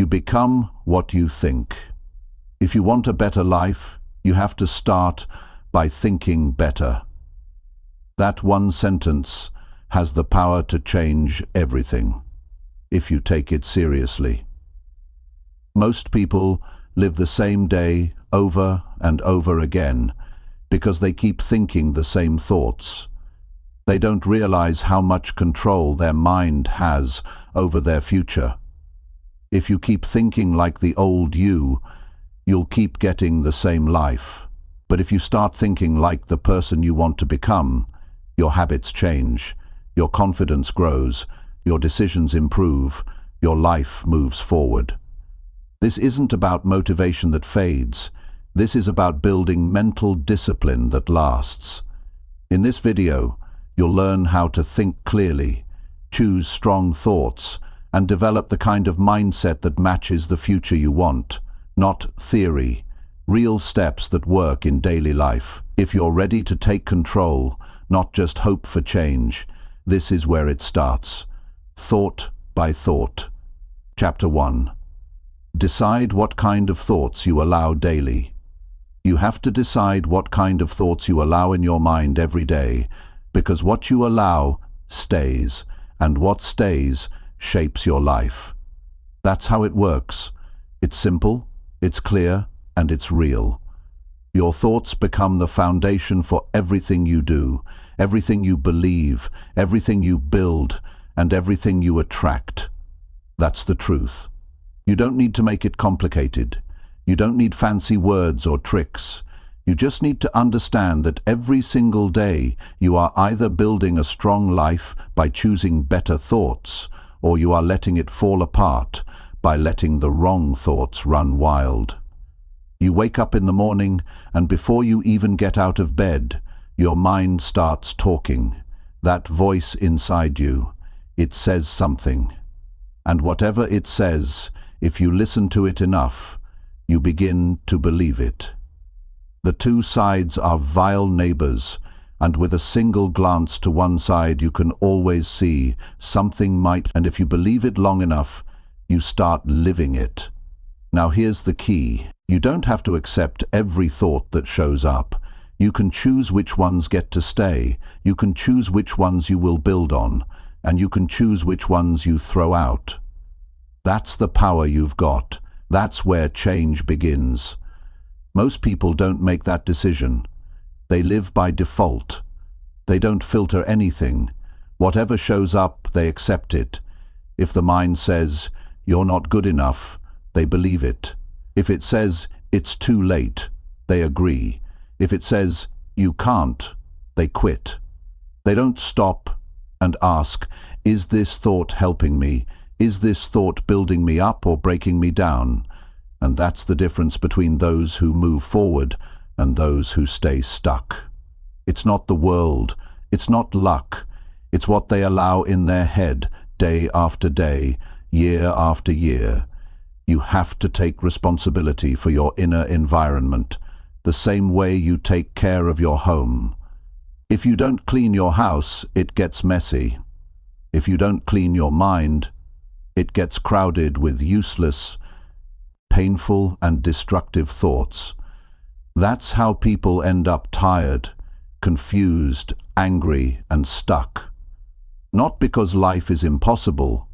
You become what you think. If you want a better life, you have to start by thinking better. That one sentence has the power to change everything, if you take it seriously. Most people live the same day over and over again because they keep thinking the same thoughts. They don't realize how much control their mind has over their future. If you keep thinking like the old you, you'll keep getting the same life. But if you start thinking like the person you want to become, your habits change, your confidence grows, your decisions improve, your life moves forward. This isn't about motivation that fades. This is about building mental discipline that lasts. In this video, you'll learn how to think clearly, choose strong thoughts, and develop the kind of mindset that matches the future you want. Not theory, real steps that work in daily life. If you're ready to take control, not just hope for change, this is where it starts. Thought by thought. Chapter 1. Decide what kind of thoughts you allow daily. You have to decide what kind of thoughts you allow in your mind every day, because what you allow stays, and what stays shapes your life. That's how it works. It's simple, it's clear, and it's real. Your thoughts become the foundation for everything you do, everything you believe, everything you build, and everything you attract. That's the truth. You don't need to make it complicated. You don't need fancy words or tricks. You just need to understand that every single day you are either building a strong life by choosing better thoughts, or you are letting it fall apart by letting the wrong thoughts run wild. You wake up in the morning, and before you even get out of bed, your mind starts talking. That voice inside you, it says something. And whatever it says, if you listen to it enough, you begin to believe it. The two sides are vile neighbors, and with a single glance to one side you can always see something might, and if you believe it long enough, you start living it. Now here's the key. You don't have to accept every thought that shows up. You can choose which ones get to stay, you can choose which ones you will build on, and you can choose which ones you throw out. That's the power you've got. That's where change begins. Most people don't make that decision. They live by default. They don't filter anything. Whatever shows up, they accept it. If the mind says, "You're not good enough," they believe it. If it says, "It's too late," they agree. If it says, "You can't," they quit. They don't stop and ask, "Is this thought helping me? Is this thought building me up or breaking me down?" And that's the difference between those who move forward and those who stay stuck. It's not the world, it's not luck, it's what they allow in their head day after day, year after year. You have to take responsibility for your inner environment, the same way you take care of your home. If you don't clean your house, it gets messy. If you don't clean your mind, it gets crowded with useless, painful and destructive thoughts. That's how people end up tired, confused, angry, and stuck. Not because life is impossible,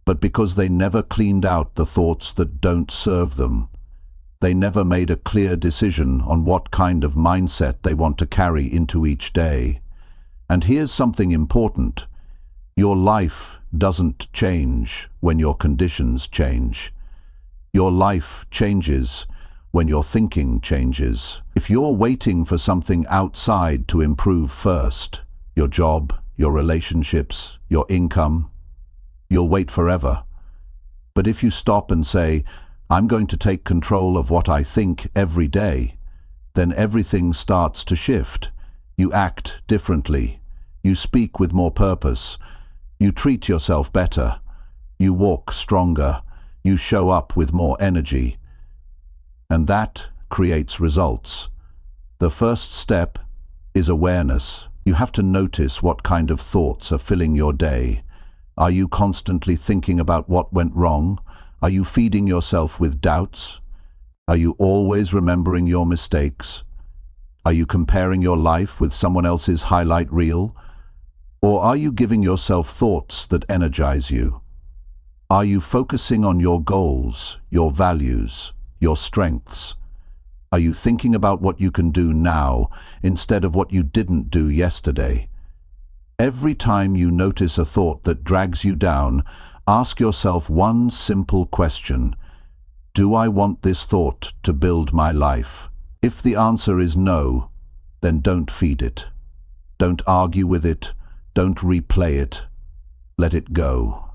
but because they never cleaned out the thoughts that don't serve them. They never made a clear decision on what kind of mindset they want to carry into each day. And here's something important. Your life doesn't change when your conditions change. Your life changes when your thinking changes. If you're waiting for something outside to improve first, your job, your relationships, your income, you'll wait forever. But if you stop and say, "I'm going to take control of what I think every day," then everything starts to shift. You act differently. You speak with more purpose. You treat yourself better. You walk stronger. You show up with more energy. And that creates results. The first step is awareness. You have to notice what kind of thoughts are filling your day. Are you constantly thinking about what went wrong? Are you feeding yourself with doubts? Are you always remembering your mistakes? Are you comparing your life with someone else's highlight reel? Or are you giving yourself thoughts that energize you? Are you focusing on your goals, your values, your strengths? Are you thinking about what you can do now instead of what you didn't do yesterday? Every time you notice a thought that drags you down, ask yourself one simple question. Do I want this thought to build my life? If the answer is no, then don't feed it. Don't argue with it. Don't replay it. Let it go.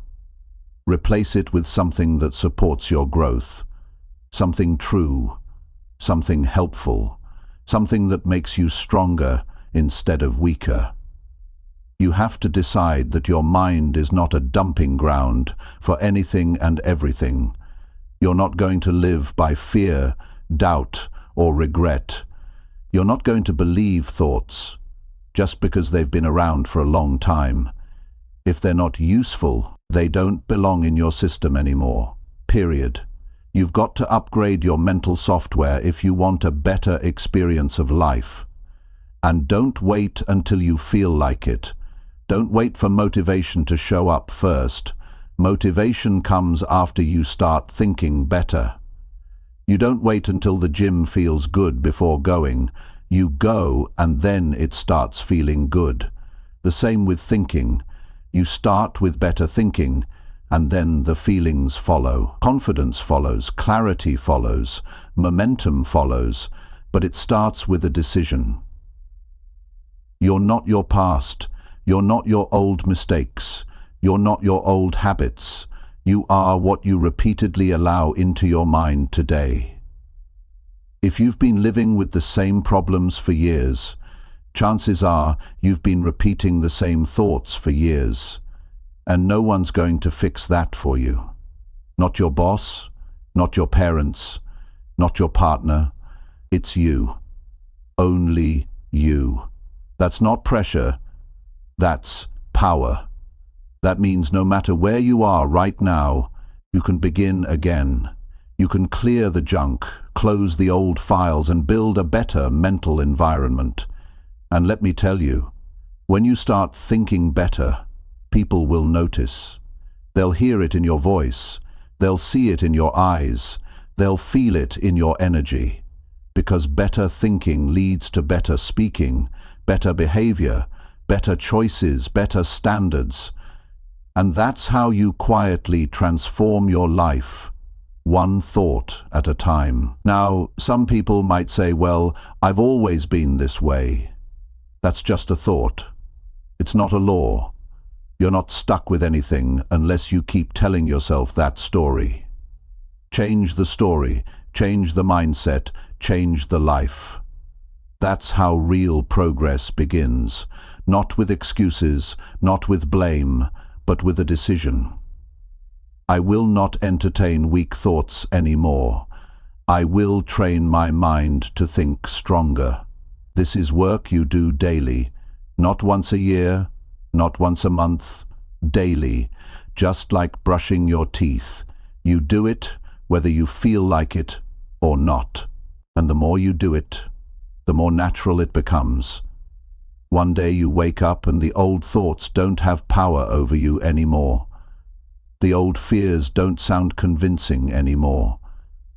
Replace it with something that supports your growth, something true, something helpful, something that makes you stronger instead of weaker. You have to decide that your mind is not a dumping ground for anything and everything. You're not going to live by fear, doubt, or regret. You're not going to believe thoughts just because they've been around for a long time. If they're not useful, they don't belong in your system anymore. Period. You've got to upgrade your mental software if you want a better experience of life. And don't wait until you feel like it. Don't wait for motivation to show up first. Motivation comes after you start thinking better. You don't wait until the gym feels good before going. You go and then it starts feeling good. The same with thinking. You start with better thinking, and then the feelings follow. Confidence follows, clarity follows, momentum follows, but it starts with a decision. You're not your past. You're not your old mistakes. You're not your old habits. You are what you repeatedly allow into your mind today. If you've been living with the same problems for years, chances are you've been repeating the same thoughts for years, and no one's going to fix that for you. Not your boss, not your parents, not your partner. It's you. Only you. That's not pressure. That's power. That means no matter where you are right now, you can begin again. You can clear the junk, close the old files, and build a better mental environment. And let me tell you, when you start thinking better, people will notice. They'll hear it in your voice. They'll see it in your eyes. They'll feel it in your energy. Because better thinking leads to better speaking, better behavior, better choices, better standards. And that's how you quietly transform your life, one thought at a time. Now, some people might say, well, I've always been this way. That's just a thought. It's not a law. You're not stuck with anything unless you keep telling yourself that story. Change the story, change the mindset, change the life. That's how real progress begins. Not with excuses, not with blame, but with a decision. I will not entertain weak thoughts anymore. I will train my mind to think stronger. This is work you do daily, not once a year, not once a month, daily, just like brushing your teeth. You do it whether you feel like it or not. And the more you do it, the more natural it becomes. One day you wake up and the old thoughts don't have power over you anymore. The old fears don't sound convincing anymore.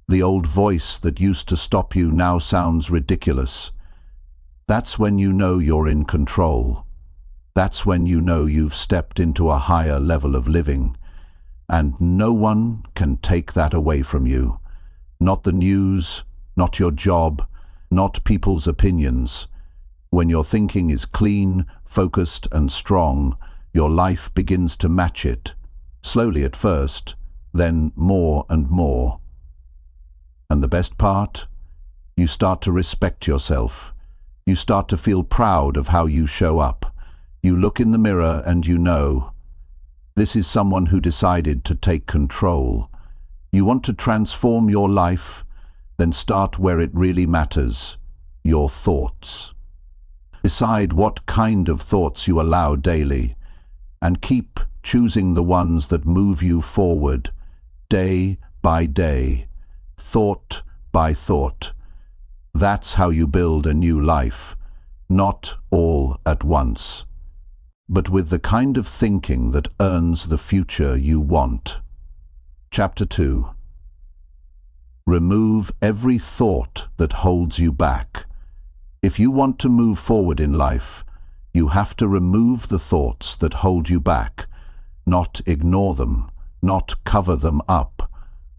The old voice that used to stop you now sounds ridiculous. That's when you know you're in control. That's when you know you've stepped into a higher level of living. And no one can take that away from you. Not the news, not your job, not people's opinions. When your thinking is clean, focused, and strong, your life begins to match it. Slowly at first, then more and more. And the best part? You start to respect yourself. You start to feel proud of how you show up. You look in the mirror and you know, this is someone who decided to take control. You want to transform your life? Then start where it really matters, your thoughts. Decide what kind of thoughts you allow daily, and keep choosing the ones that move you forward, day by day, thought by thought. That's how you build a new life, not all at once, but with the kind of thinking that earns the future you want. Chapter 2. Remove every thought that holds you back. If you want to move forward in life, you have to remove the thoughts that hold you back, not ignore them, not cover them up.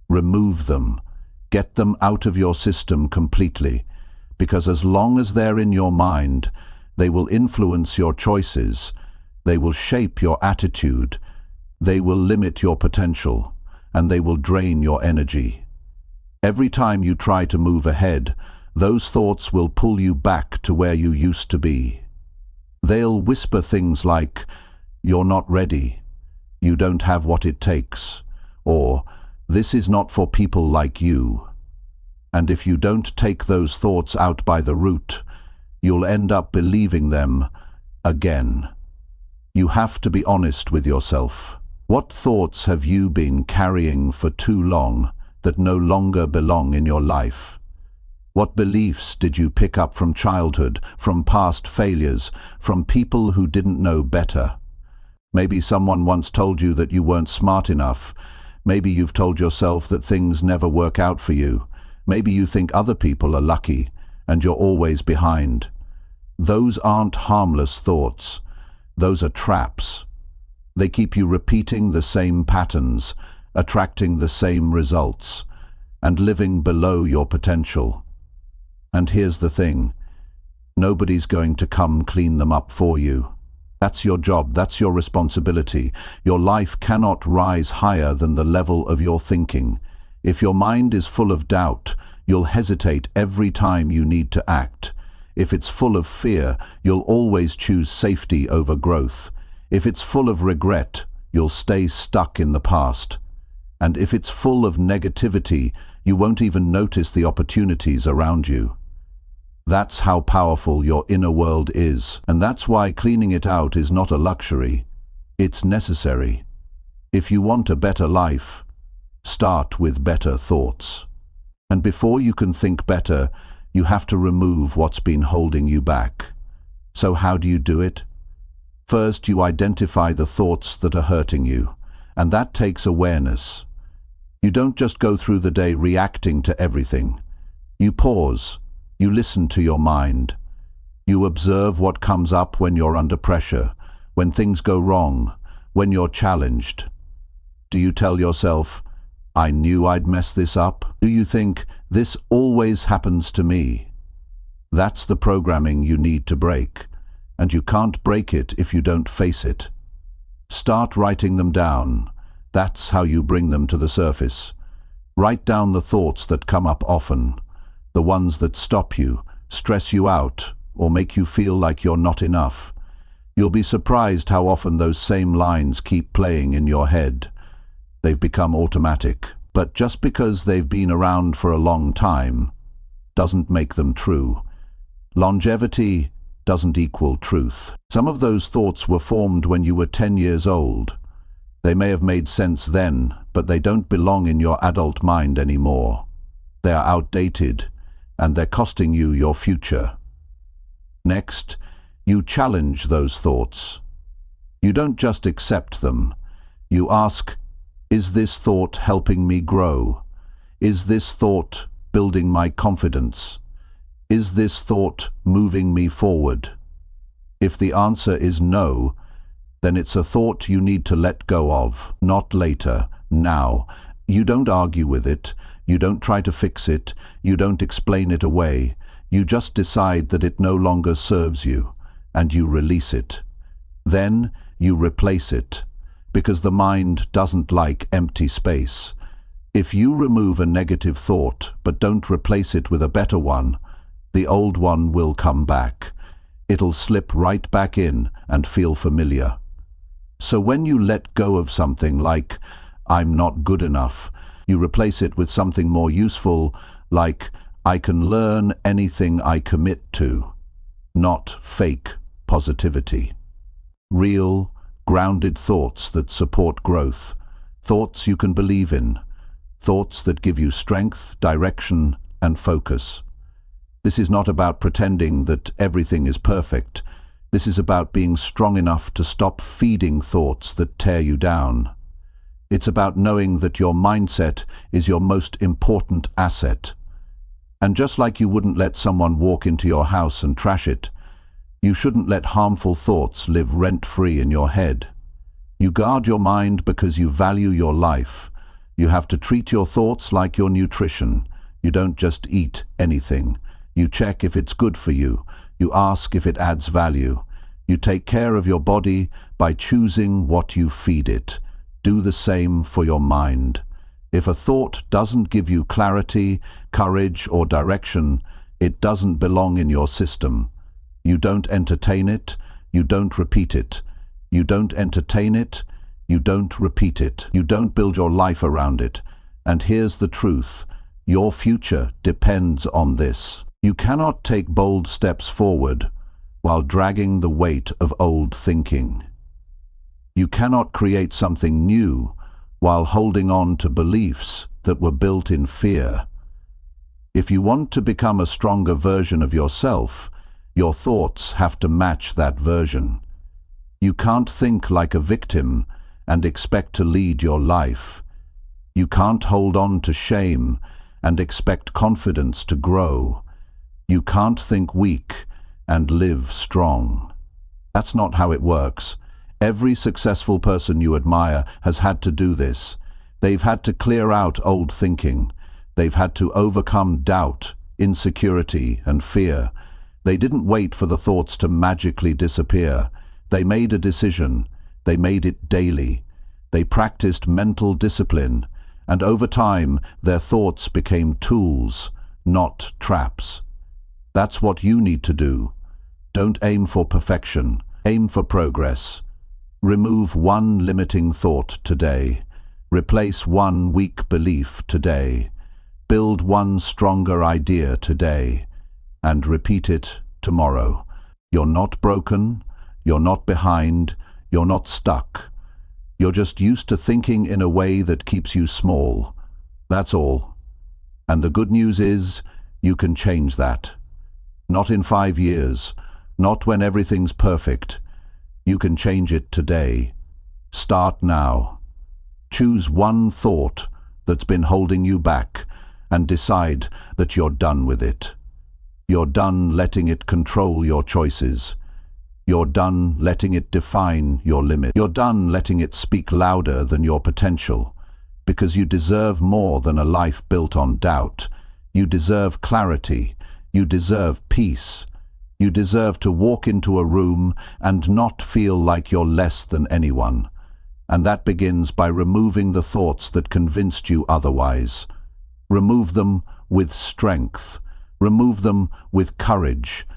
Remove them. Get them out of your system completely, because as long as they're in your mind, they will influence your choices, they will shape your attitude, they will limit your potential, and they will drain your energy. Every time you try to move ahead, those thoughts will pull you back to where you used to be. They'll whisper things like, "You're not ready," "You don't have what it takes," or "This is not for people like you." And if you don't take those thoughts out by the root, you'll end up believing them again. You have to be honest with yourself. What thoughts have you been carrying for too long that no longer belong in your life? What beliefs did you pick up from childhood, from past failures, from people who didn't know better? Maybe someone once told you that you weren't smart enough. Maybe you've told yourself that things never work out for you. Maybe you think other people are lucky and you're always behind. Those aren't harmless thoughts. Those are traps. They keep you repeating the same patterns, attracting the same results, and living below your potential. And here's the thing, nobody's going to come clean them up for you. That's your job, that's your responsibility. Your life cannot rise higher than the level of your thinking. If your mind is full of doubt, you'll hesitate every time you need to act. If it's full of fear, you'll always choose safety over growth. If it's full of regret, you'll stay stuck in the past. And if it's full of negativity, you won't even notice the opportunities around you. That's how powerful your inner world is, and that's why cleaning it out is not a luxury. It's necessary. If you want a better life, start with better thoughts. And before you can think better, you have to remove what's been holding you back. So how do you do it? First, you identify the thoughts that are hurting you, and that takes awareness. You don't just go through the day reacting to everything. You pause. You listen to your mind. You observe what comes up when you're under pressure, when things go wrong, when you're challenged. Do you tell yourself, "I knew I'd mess this up"? Do you think, "This always happens to me"? That's the programming you need to break, and you can't break it if you don't face it. Start writing them down. That's how you bring them to the surface. Write down the thoughts that come up often, the ones that stop you, stress you out, or make you feel like you're not enough. You'll be surprised how often those same lines keep playing in your head. They've become automatic, but just because they've been around for a long time doesn't make them true. Longevity doesn't equal truth. Some of those thoughts were formed when you were 10 years old. They may have made sense then, but they don't belong in your adult mind anymore. They are outdated, and they're costing you your future. Next, you challenge those thoughts. You don't just accept them. You ask, is this thought helping me grow? Is this thought building my confidence? Is this thought moving me forward? If the answer is no, then it's a thought you need to let go of, not later, now. You don't argue with it. You don't try to fix it. You don't explain it away. You just decide that it no longer serves you, and you release it. Then you replace it, because the mind doesn't like empty space. If you remove a negative thought, but don't replace it with a better one, the old one will come back. It'll slip right back in and feel familiar. So when you let go of something like, "I'm not good enough," you replace it with something more useful, like, "I can learn anything I commit to," not fake positivity. Real, grounded thoughts that support growth, thoughts you can believe in, thoughts that give you strength, direction, and focus. This is not about pretending that everything is perfect. This is about being strong enough to stop feeding thoughts that tear you down. It's about knowing that your mindset is your most important asset. And just like you wouldn't let someone walk into your house and trash it, you shouldn't let harmful thoughts live rent-free in your head. You guard your mind because you value your life. You have to treat your thoughts like your nutrition. You don't just eat anything. You check if it's good for you. You ask if it adds value. You take care of your body by choosing what you feed it. Do the same for your mind. If a thought doesn't give you clarity, courage, or direction, it doesn't belong in your system. You don't entertain it, you don't repeat it. You don't entertain it, you don't repeat it. You don't build your life around it. And here's the truth: your future depends on this. You cannot take bold steps forward while dragging the weight of old thinking. You cannot create something new while holding on to beliefs that were built in fear. If you want to become a stronger version of yourself, your thoughts have to match that version. You can't think like a victim and expect to lead your life. You can't hold on to shame and expect confidence to grow. You can't think weak and live strong. That's not how it works. Every successful person you admire has had to do this. They've had to clear out old thinking. They've had to overcome doubt, insecurity, and fear. They didn't wait for the thoughts to magically disappear. They made a decision. They made it daily. They practiced mental discipline, and over time, their thoughts became tools, not traps. That's what you need to do. Don't aim for perfection. Aim for progress. Remove one limiting thought today. Replace one weak belief today. Build one stronger idea today. And repeat it tomorrow. You're not broken. You're not behind. You're not stuck. You're just used to thinking in a way that keeps you small. That's all. And the good news is, you can change that. Not in 5 years. Not when everything's perfect. You can change it today. Start now. Choose one thought that's been holding you back and decide that you're done with it. You're done letting it control your choices. You're done letting it define your limits. You're done letting it speak louder than your potential, because you deserve more than a life built on doubt. You deserve clarity. You deserve peace. You deserve to walk into a room and not feel like you're less than anyone. And that begins by removing the thoughts that convinced you otherwise. Remove them with strength. Remove them with courage.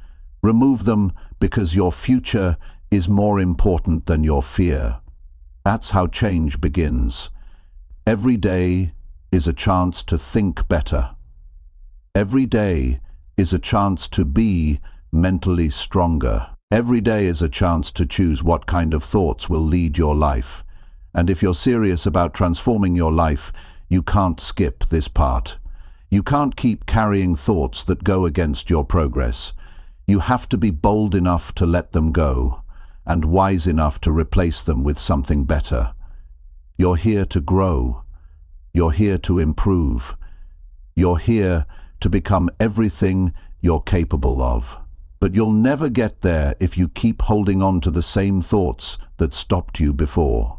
Remove them because your future is more important than your fear. That's how change begins. Every day is a chance to think better. Every day is a chance to be mentally stronger. Every day is a chance to choose what kind of thoughts will lead your life. And if you're serious about transforming your life, you can't skip this part. You can't keep carrying thoughts that go against your progress. You have to be bold enough to let them go, and wise enough to replace them with something better. You're here to grow. You're here to improve. You're here to become everything you're capable of. But you'll never get there if you keep holding on to the same thoughts that stopped you before.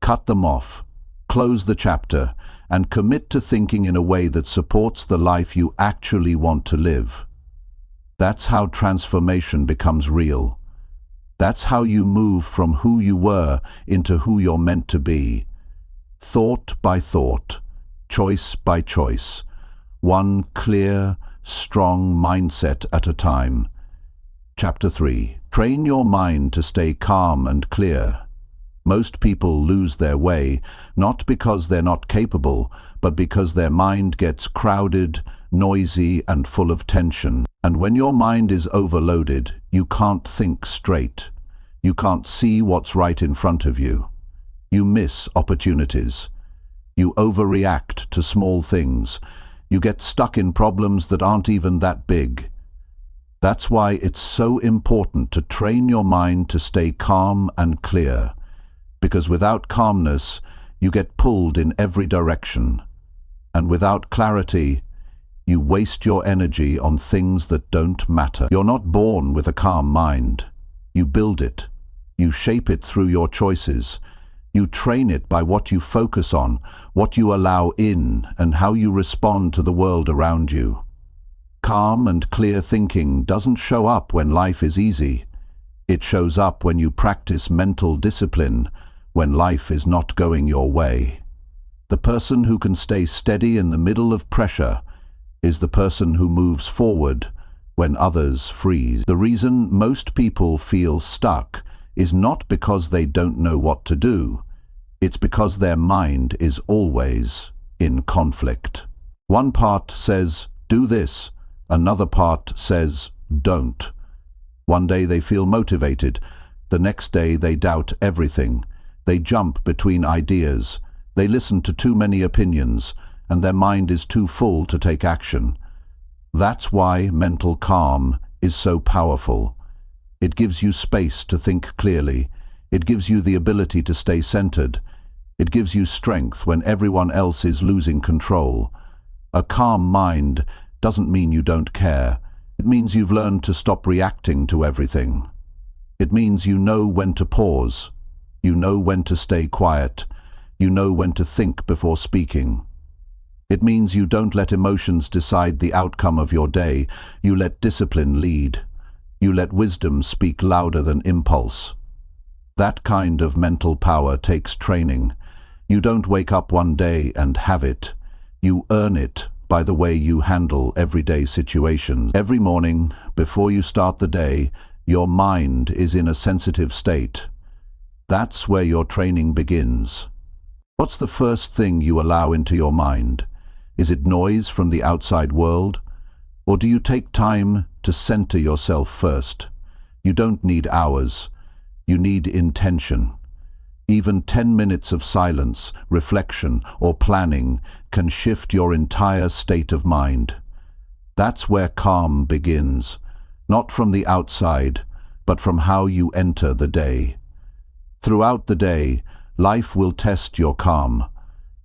Cut them off, close the chapter, and commit to thinking in a way that supports the life you actually want to live. That's how transformation becomes real. That's how you move from who you were into who you're meant to be. Thought by thought, choice by choice, one clear, strong mindset at a time. Chapter 3. Train your mind to stay calm and clear. Most people lose their way, not because they're not capable, but because their mind gets crowded, noisy, and full of tension. And when your mind is overloaded, you can't think straight. You can't see what's right in front of you. You miss opportunities. You overreact to small things. You get stuck in problems that aren't even that big. That's why it's so important to train your mind to stay calm and clear, because without calmness, you get pulled in every direction. And without clarity, you waste your energy on things that don't matter. You're not born with a calm mind. You build it. You shape it through your choices. You train it by what you focus on, what you allow in, and how you respond to the world around you. Calm and clear thinking doesn't show up when life is easy. It shows up when you practice mental discipline, when life is not going your way. The person who can stay steady in the middle of pressure is the person who moves forward when others freeze. The reason most people feel stuck is not because they don't know what to do. It's because their mind is always in conflict. One part says, do this. Another part says, don't. One day they feel motivated. The next day they doubt everything. They jump between ideas. They listen to too many opinions, and their mind is too full to take action. That's why mental calm is so powerful. It gives you space to think clearly. It gives you the ability to stay centered. It gives you strength when everyone else is losing control. A calm mind doesn't mean you don't care. It means you've learned to stop reacting to everything. It means you know when to pause. You know when to stay quiet. You know when to think before speaking. It means you don't let emotions decide the outcome of your day. You let discipline lead. You let wisdom speak louder than impulse. That kind of mental power takes training. You don't wake up one day and have it. You earn it by the way you handle everyday situations. Every morning, before you start the day, your mind is in a sensitive state. That's where your training begins. What's the first thing you allow into your mind? Is it noise from the outside world? Or do you take time to center yourself first? You don't need hours. You need intention. Even 10 minutes of silence, reflection, or planning can shift your entire state of mind. That's where calm begins, not from the outside, but from how you enter the day. Throughout the day, life will test your calm.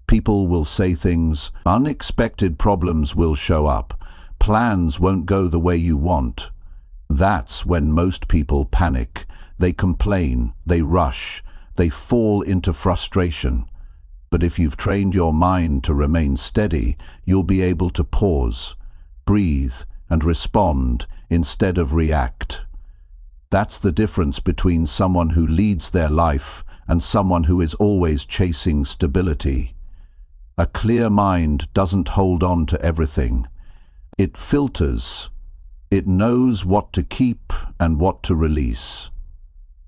People will say things, unexpected problems will show up, plans won't go the way you want. That's when most people panic. They complain, they rush, they fall into frustration. But if you've trained your mind to remain steady, you'll be able to pause, breathe, and respond instead of react. That's the difference between someone who leads their life and someone who is always chasing stability. A clear mind doesn't hold on to everything. It filters. It knows what to keep and what to release.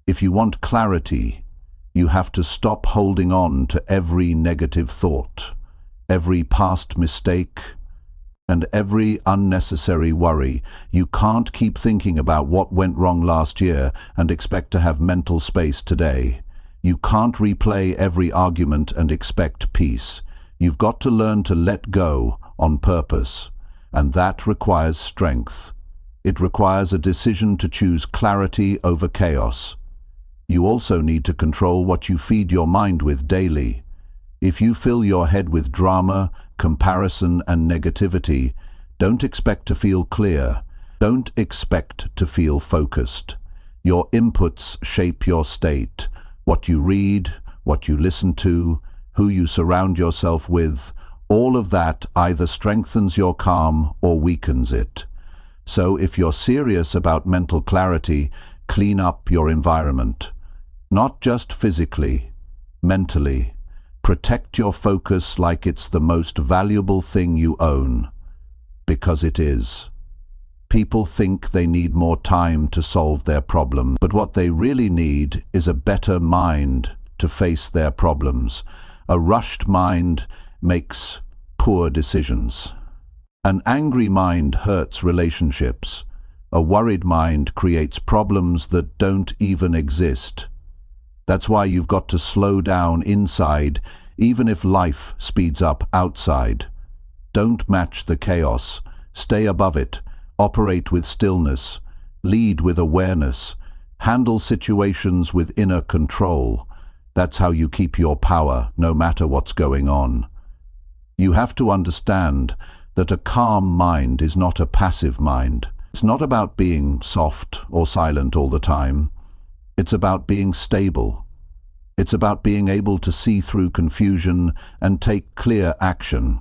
If you want clarity, you have to stop holding on to every negative thought, every past mistake, and every unnecessary worry. You can't keep thinking about what went wrong last year and expect to have mental space today. You can't replay every argument and expect peace. You've got to learn to let go on purpose, and that requires strength. It requires a decision to choose clarity over chaos. You also need to control what you feed your mind with daily. If you fill your head with drama, comparison, and negativity, don't expect to feel clear. Don't expect to feel focused. Your inputs shape your state. What you read, what you listen to, who you surround yourself with, all of that either strengthens your calm or weakens it. So if you're serious about mental clarity, clean up your environment. Not just physically, mentally. Protect your focus like it's the most valuable thing you own, because it is. People think they need more time to solve their problems, but what they really need is a better mind to face their problems. A rushed mind makes poor decisions. An angry mind hurts relationships. A worried mind creates problems that don't even exist. That's why you've got to slow down inside even if life speeds up outside. Don't match the chaos. Stay above it. Operate with stillness. Lead with awareness. Handle situations with inner control. That's how you keep your power, no matter what's going on. You have to understand that a calm mind is not a passive mind. It's not about being soft or silent all the time. It's about being stable. It's about being able to see through confusion and take clear action.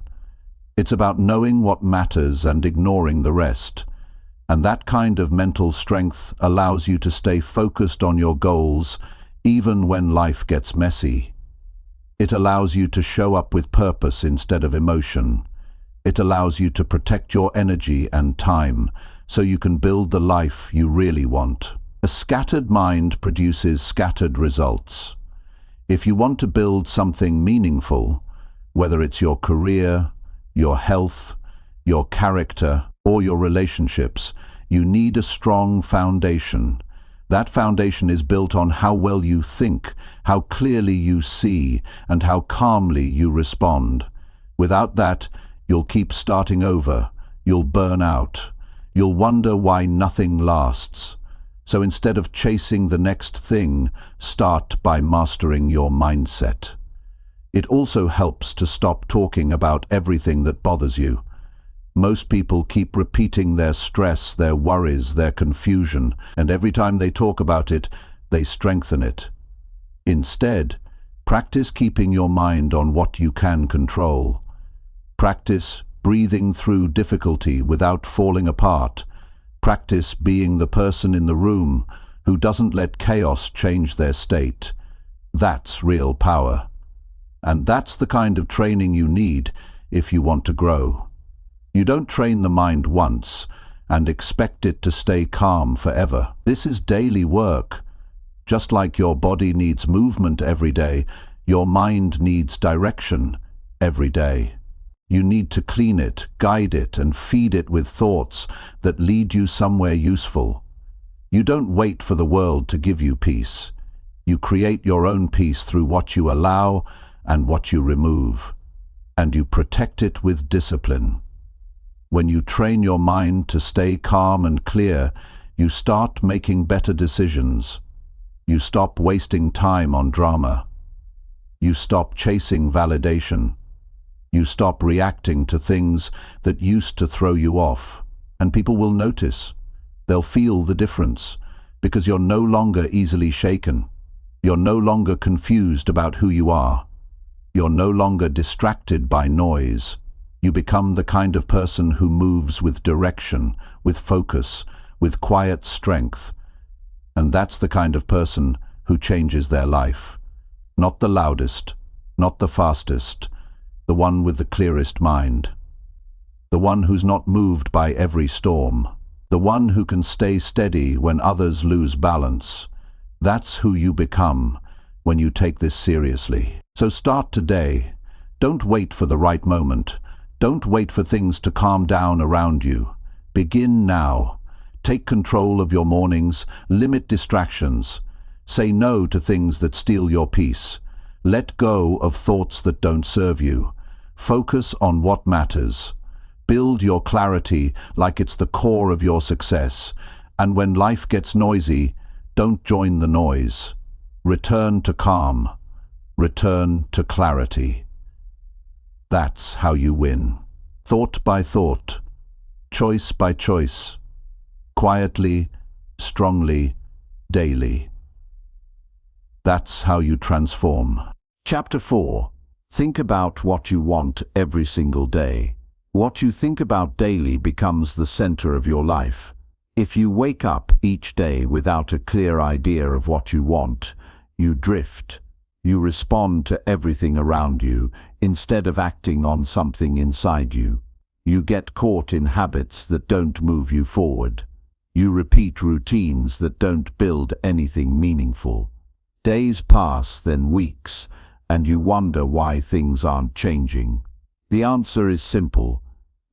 It's about knowing what matters and ignoring the rest. And that kind of mental strength allows you to stay focused on your goals even when life gets messy. It allows you to show up with purpose instead of emotion. It allows you to protect your energy and time so you can build the life you really want. A scattered mind produces scattered results. If you want to build something meaningful, whether it's your career, your health, your character, or your relationships, you need a strong foundation. That foundation is built on how well you think, how clearly you see, and how calmly you respond. Without that, you'll keep starting over. You'll burn out. You'll wonder why nothing lasts. So instead of chasing the next thing, start by mastering your mindset. It also helps to stop talking about everything that bothers you. Most people keep repeating their stress, their worries, their confusion, and every time they talk about it, they strengthen it. Instead, practice keeping your mind on what you can control. Practice breathing through difficulty without falling apart. Practice being the person in the room who doesn't let chaos change their state. That's real power. And that's the kind of training you need if you want to grow. You don't train the mind once and expect it to stay calm forever. This is daily work. Just like your body needs movement every day, your mind needs direction every day. You need to clean it, guide it, and feed it with thoughts that lead you somewhere useful. You don't wait for the world to give you peace. You create your own peace through what you allow and what you remove. And you protect it with discipline. When you train your mind to stay calm and clear, you start making better decisions. You stop wasting time on drama. You stop chasing validation. You stop reacting to things that used to throw you off. And people will notice. They'll feel the difference because you're no longer easily shaken. You're no longer confused about who you are. You're no longer distracted by noise. You become the kind of person who moves with direction, with focus, with quiet strength. And that's the kind of person who changes their life. Not the loudest, not the fastest, the one with the clearest mind. The one who's not moved by every storm. The one who can stay steady when others lose balance. That's who you become when you take this seriously. So start today. Don't wait for the right moment. Don't wait for things to calm down around you. Begin now. Take control of your mornings. Limit distractions. Say no to things that steal your peace. Let go of thoughts that don't serve you. Focus on what matters. Build your clarity like it's the core of your success. And when life gets noisy, don't join the noise. Return to calm. Return to clarity. That's how you win. Thought by thought, choice by choice, quietly, strongly, daily. That's how you transform. Chapter 4. Think about what you want every single day. What you think about daily becomes the center of your life. If you wake up each day without a clear idea of what you want, you drift. You respond to everything around you instead of acting on something inside you. You get caught in habits that don't move you forward. You repeat routines that don't build anything meaningful. Days pass, then weeks, and you wonder why things aren't changing. The answer is simple.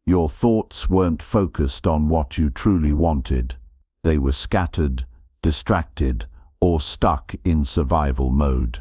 Your thoughts weren't focused on what you truly wanted. They were scattered, distracted, or stuck in survival mode.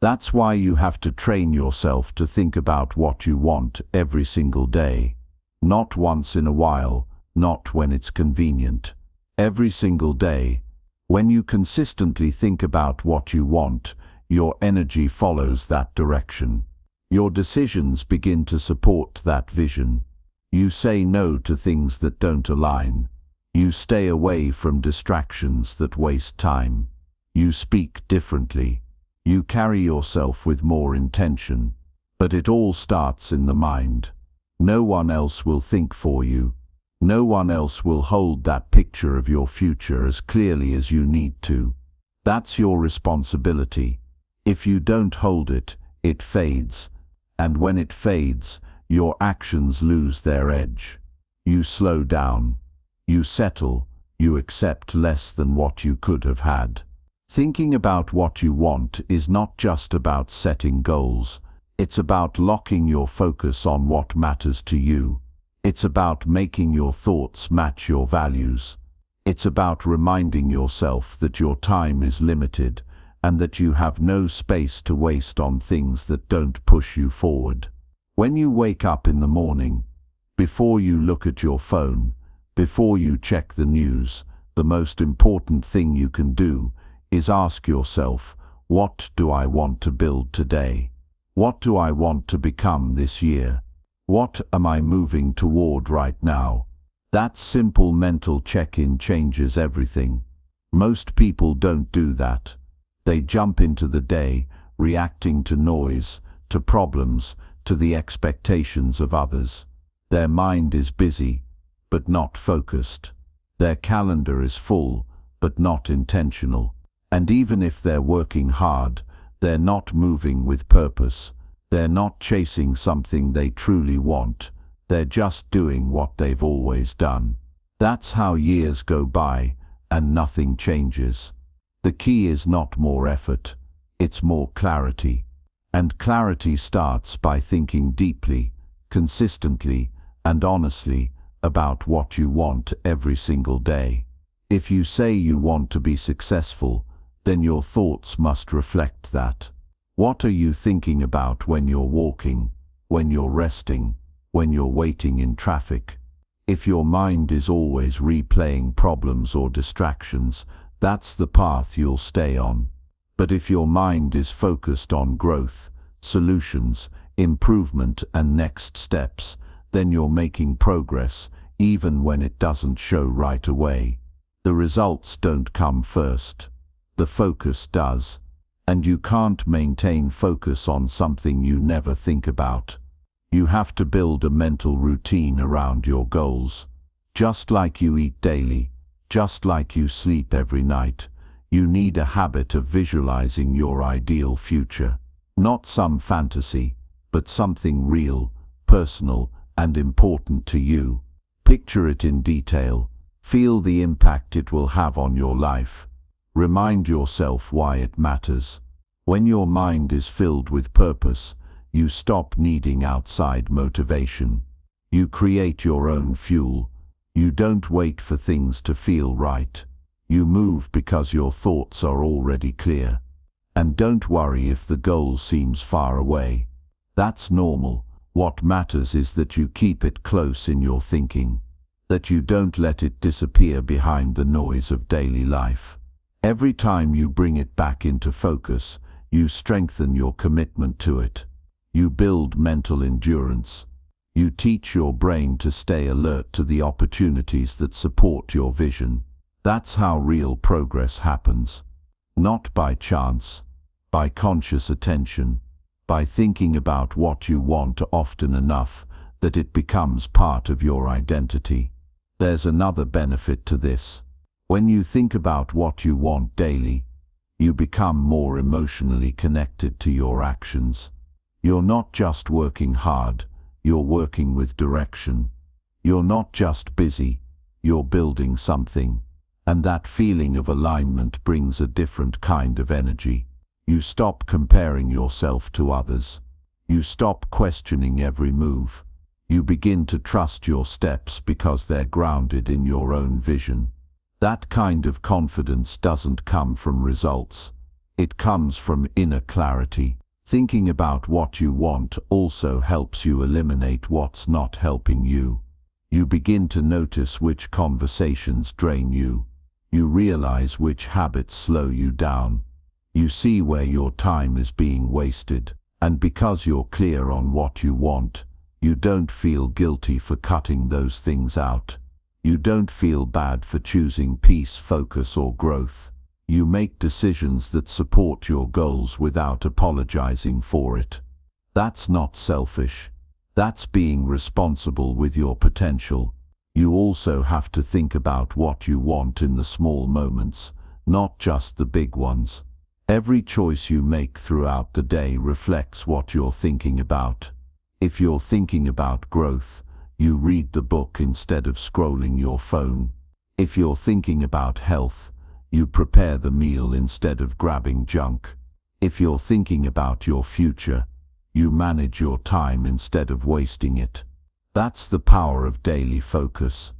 That's why you have to train yourself to think about what you want every single day. Not once in a while, not when it's convenient. Every single day. When you consistently think about what you want, your energy follows that direction. Your decisions begin to support that vision. You say no to things that don't align. You stay away from distractions that waste time. You speak differently. You carry yourself with more intention. But it all starts in the mind. No one else will think for you. No one else will hold that picture of your future as clearly as you need to. That's your responsibility. If you don't hold it, it fades. And when it fades, your actions lose their edge. You slow down. You settle. You accept less than what you could have had. Thinking about what you want is not just about setting goals. It's about locking your focus on what matters to you. It's about making your thoughts match your values. It's about reminding yourself that your time is limited and that you have no space to waste on things that don't push you forward. When you wake up in the morning, before you look at your phone, before you check the news, the most important thing you can do is ask yourself, what do I want to build today? What do I want to become this year? What am I moving toward right now? That simple mental check-in changes everything. Most people don't do that. They jump into the day, reacting to noise, to problems, to the expectations of others. Their mind is busy, but not focused. Their calendar is full, but not intentional. And even if they're working hard, they're not moving with purpose. They're not chasing something they truly want. They're just doing what they've always done. That's how years go by, and nothing changes. The key is not more effort, it's more clarity. And clarity starts by thinking deeply, consistently, and honestly about what you want every single day. If you say you want to be successful, then your thoughts must reflect that. What are you thinking about when you're walking, when you're resting, when you're waiting in traffic? If your mind is always replaying problems or distractions, that's the path you'll stay on. But if your mind is focused on growth, solutions, improvement and next steps, then you're making progress, even when it doesn't show right away. The results don't come first. The focus does. And you can't maintain focus on something you never think about. You have to build a mental routine around your goals. Just like you eat daily, just like you sleep every night, you need a habit of visualizing your ideal future. Not some fantasy, but something real, personal, and important to you. Picture it in detail. Feel the impact it will have on your life. Remind yourself why it matters. When your mind is filled with purpose, you stop needing outside motivation. You create your own fuel. You don't wait for things to feel right. You move because your thoughts are already clear. And don't worry if the goal seems far away. That's normal. What matters is that you keep it close in your thinking, that you don't let it disappear behind the noise of daily life. Every time you bring it back into focus, you strengthen your commitment to it. You build mental endurance. You teach your brain to stay alert to the opportunities that support your vision. That's how real progress happens. Not by chance, by conscious attention, by thinking about what you want often enough that it becomes part of your identity. There's another benefit to this. When you think about what you want daily, you become more emotionally connected to your actions. You're not just working hard, you're working with direction. You're not just busy, you're building something. And that feeling of alignment brings a different kind of energy. You stop comparing yourself to others. You stop questioning every move. You begin to trust your steps because they're grounded in your own vision. That kind of confidence doesn't come from results. It comes from inner clarity. Thinking about what you want also helps you eliminate what's not helping you. You begin to notice which conversations drain you. You realize which habits slow you down. You see where your time is being wasted. And because you're clear on what you want, you don't feel guilty for cutting those things out. You don't feel bad for choosing peace, focus, or growth. You make decisions that support your goals without apologizing for it. That's not selfish. That's being responsible with your potential. You also have to think about what you want in the small moments, not just the big ones. Every choice you make throughout the day reflects what you're thinking about. If you're thinking about growth, you read the book instead of scrolling your phone. If you're thinking about health, you prepare the meal instead of grabbing junk. If you're thinking about your future, you manage your time instead of wasting it. That's the power of daily focus.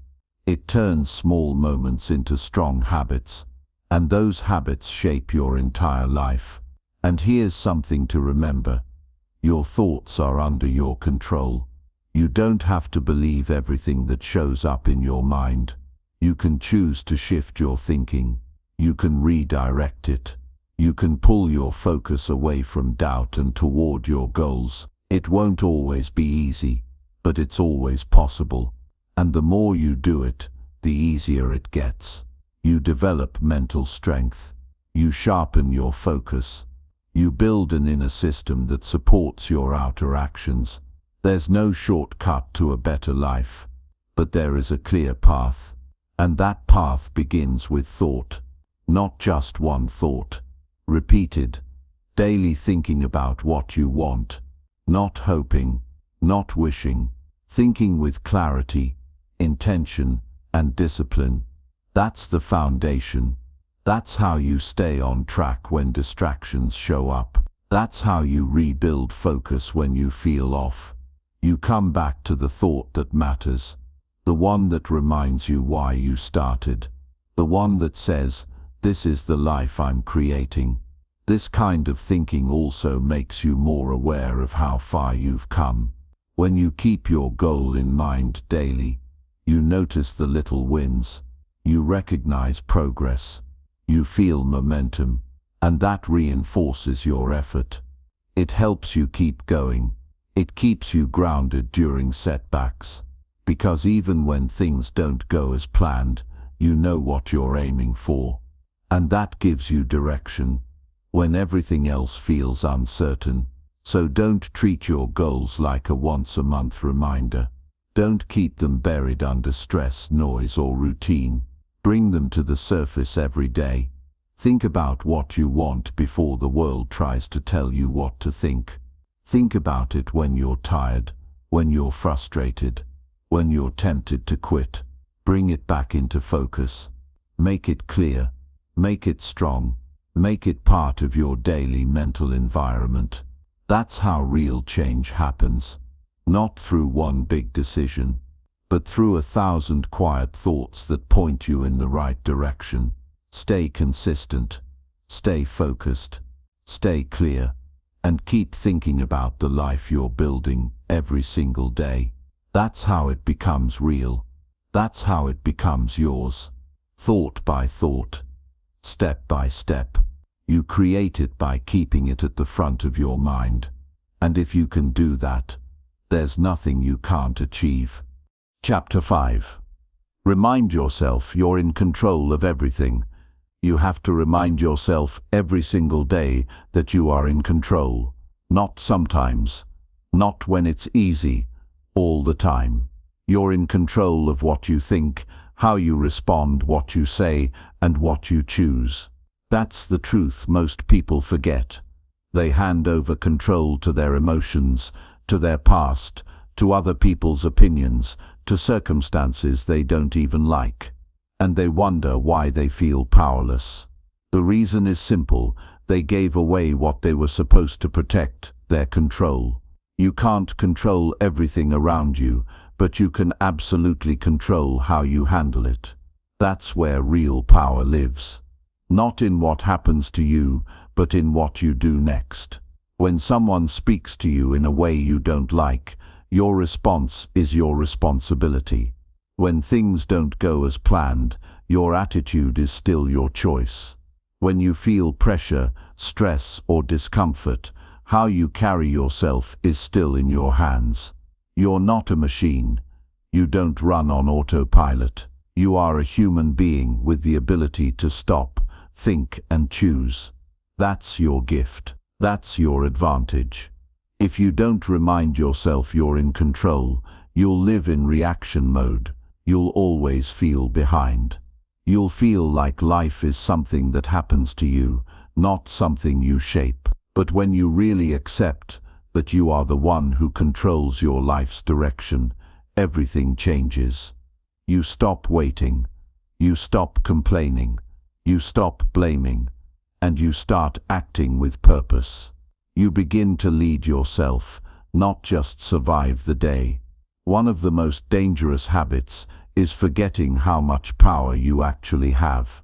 It turns small moments into strong habits, and those habits shape your entire life. And here's something to remember. Your thoughts are under your control. You don't have to believe everything that shows up in your mind. You can choose to shift your thinking. You can redirect it. You can pull your focus away from doubt and toward your goals. It won't always be easy, but it's always possible. And the more you do it, the easier it gets. You develop mental strength. You sharpen your focus. You build an inner system that supports your outer actions. There's no shortcut to a better life, but there is a clear path. And that path begins with thought. Not just one thought. Repeated, daily thinking about what you want. Not hoping, not wishing. Thinking with clarity, intention, and discipline. That's the foundation. That's how you stay on track when distractions show up. That's how you rebuild focus when you feel off. You come back to the thought that matters. The one that reminds you why you started. The one that says, this is the life I'm creating. This kind of thinking also makes you more aware of how far you've come. When you keep your goal in mind daily, you notice the little wins. You recognize progress. You feel momentum, and that reinforces your effort. It helps you keep going. It keeps you grounded during setbacks. Because even when things don't go as planned, you know what you're aiming for. And that gives you direction when everything else feels uncertain. So don't treat your goals like a once-a-month reminder. Don't keep them buried under stress, noise, or routine. Bring them to the surface every day. Think about what you want before the world tries to tell you what to think. Think about it when you're tired, when you're frustrated, when you're tempted to quit. Bring it back into focus. Make it clear. Make it strong. Make it part of your daily mental environment. That's how real change happens. Not through one big decision, but through 1,000 quiet thoughts that point you in the right direction. Stay consistent. Stay focused. Stay clear. And keep thinking about the life you're building every single day. That's how it becomes real. That's how it becomes yours. Thought by thought. Step by step. You create it by keeping it at the front of your mind. And if you can do that, there's nothing you can't achieve. Chapter 5. Remind yourself you're in control of everything. You have to remind yourself every single day that you are in control. Not sometimes. Not when it's easy. All the time. You're in control of what you think, how you respond, what you say, and what you choose. That's the truth most people forget. They hand over control to their emotions, to their past, to other people's opinions, to circumstances they don't even like. And they wonder why they feel powerless. The reason is simple. They gave away what they were supposed to protect, their control. You can't control everything around you, but you can absolutely control how you handle it. That's where real power lives. Not in what happens to you, but in what you do next. When someone speaks to you in a way you don't like, your response is your responsibility. When things don't go as planned, your attitude is still your choice. When you feel pressure, stress, or discomfort, how you carry yourself is still in your hands. You're not a machine. You don't run on autopilot. You are a human being with the ability to stop, think, and choose. That's your gift. That's your advantage. If you don't remind yourself you're in control, you'll live in reaction mode. You'll always feel behind. You'll feel like life is something that happens to you, not something you shape. But when you really accept that you are the one who controls your life's direction, everything changes. You stop waiting. You stop complaining. You stop blaming. And you start acting with purpose. You begin to lead yourself, not just survive the day. One of the most dangerous habits is forgetting how much power you actually have.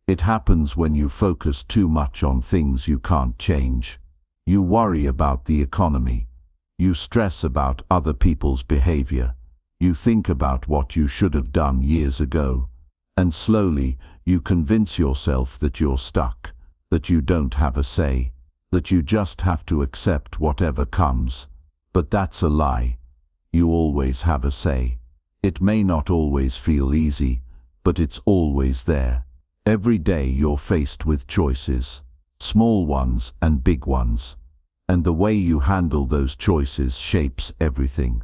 It happens when you focus too much on things you can't change. You worry about the economy. You stress about other people's behavior. You think about what you should have done years ago. And slowly, you convince yourself that you're stuck, that you don't have a say, that you just have to accept whatever comes. But that's a lie. You always have a say. It may not always feel easy, but it's always there. Every day you're faced with choices, small ones and big ones. And the way you handle those choices shapes everything.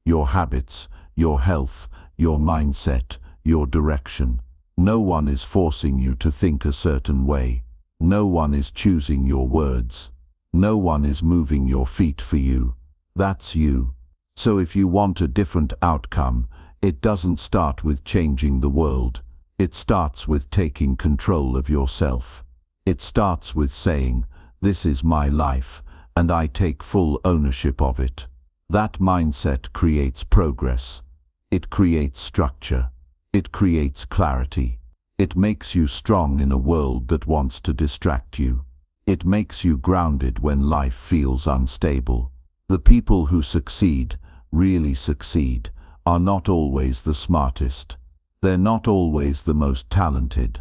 Your habits, your health, your mindset, your direction. No one is forcing you to think a certain way. No one is choosing your words. No one is moving your feet for you. That's you. So if you want a different outcome, it doesn't start with changing the world. It starts with taking control of yourself. It starts with saying, "This is my life, and I take full ownership of it." That mindset creates progress. It creates structure. It creates clarity. It makes you strong in a world that wants to distract you. It makes you grounded when life feels unstable. The people who succeed, really succeed, are not always the smartest. They're not always the most talented.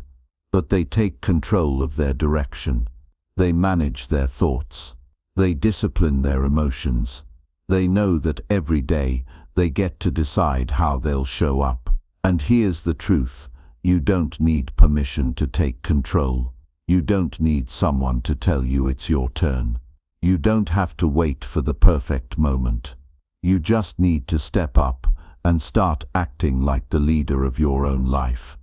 But they take control of their direction. They manage their thoughts. They discipline their emotions. They know that every day they get to decide how they'll show up. And here's the truth. You don't need permission to take control. You don't need someone to tell you it's your turn. You don't have to wait for the perfect moment. You just need to step up and start acting like the leader of your own life.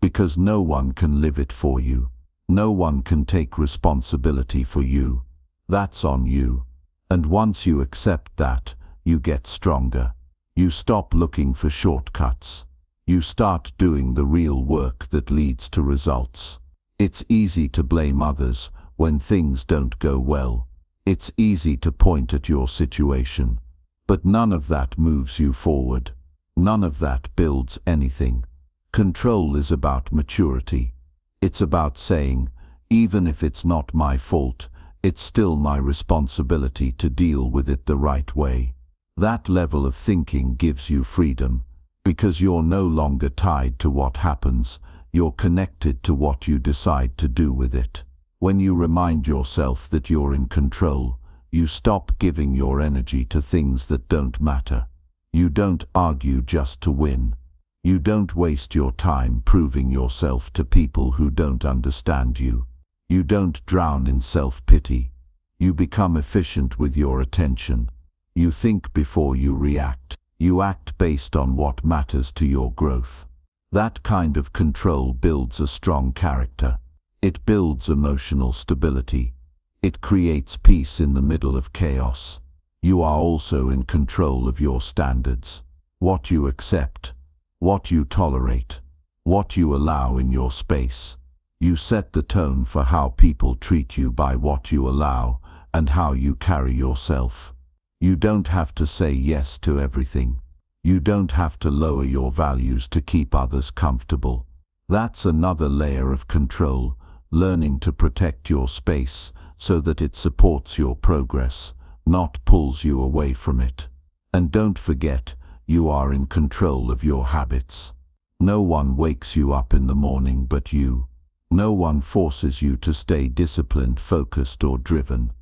Because no one can live it for you. No one can take responsibility for you. That's on you. And once you accept that, you get stronger. You stop looking for shortcuts. You start doing the real work that leads to results. It's easy to blame others when things don't go well. It's easy to point at your situation. But none of that moves you forward. None of that builds anything. Control is about maturity. It's about saying, even if it's not my fault, it's still my responsibility to deal with it the right way. That level of thinking gives you freedom, because you're no longer tied to what happens, you're connected to what you decide to do with it. When you remind yourself that you're in control, you stop giving your energy to things that don't matter. You don't argue just to win. You don't waste your time proving yourself to people who don't understand you. You don't drown in self-pity. You become efficient with your attention. You think before you react. You act based on what matters to your growth. That kind of control builds a strong character. It builds emotional stability. It creates peace in the middle of chaos. You are also in control of your standards. What you accept, what you tolerate, what you allow in your space. You set the tone for how people treat you by what you allow and how you carry yourself. You don't have to say yes to everything. You don't have to lower your values to keep others comfortable. That's another layer of control, learning to protect your space so that it supports your progress, not pulls you away from it. And don't forget, you are in control of your habits. No one wakes you up in the morning but you. No one forces you to stay disciplined, focused, or driven.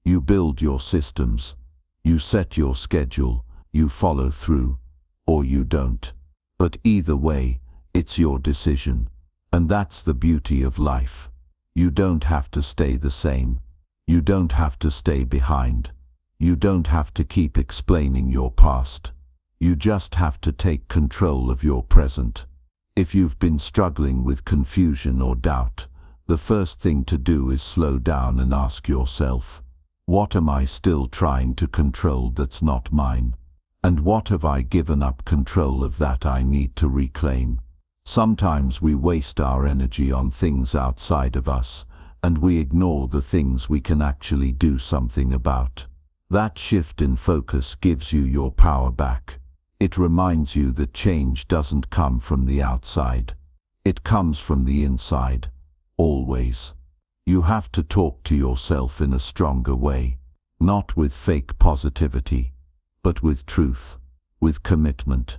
You build your systems. You set your schedule. You follow through, or you don't. But either way, it's your decision. And that's the beauty of life. You don't have to stay the same. You don't have to stay behind. You don't have to keep explaining your past. You just have to take control of your present. If you've been struggling with confusion or doubt, the first thing to do is slow down and ask yourself, what am I still trying to control that's not mine? And what have I given up control of that I need to reclaim? Sometimes we waste our energy on things outside of us, and we ignore the things we can actually do something about. That shift in focus gives you your power back. It reminds you that change doesn't come from the outside. It comes from the inside, always. You have to talk to yourself in a stronger way, not with fake positivity, but with truth, with commitment,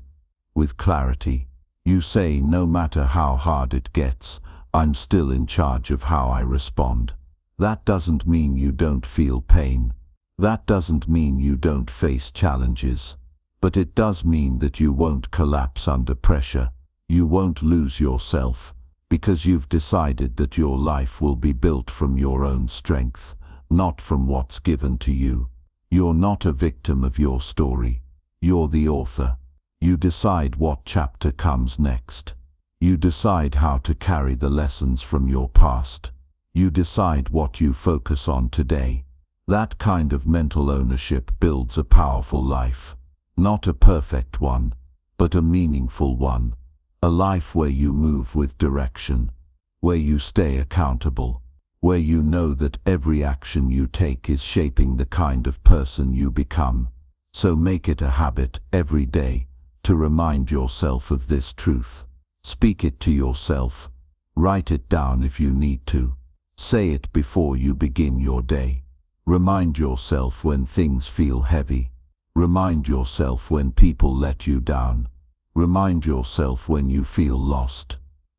with clarity. You say, no matter how hard it gets, I'm still in charge of how I respond. That doesn't mean you don't feel pain. That doesn't mean you don't face challenges. But it does mean that you won't collapse under pressure. You won't lose yourself, because you've decided that your life will be built from your own strength, not from what's given to you. You're not a victim of your story. You're the author. You decide what chapter comes next. You decide how to carry the lessons from your past. You decide what you focus on today. That kind of mental ownership builds a powerful life. Not a perfect one, but a meaningful one. A life where you move with direction, where you stay accountable, where you know that every action you take is shaping the kind of person you become. So make it a habit every day to remind yourself of this truth. Speak it to yourself. Write it down if you need to. Say it before you begin your day. Remind yourself when things feel heavy. Remind yourself when people let you down. Remind yourself when you feel lost.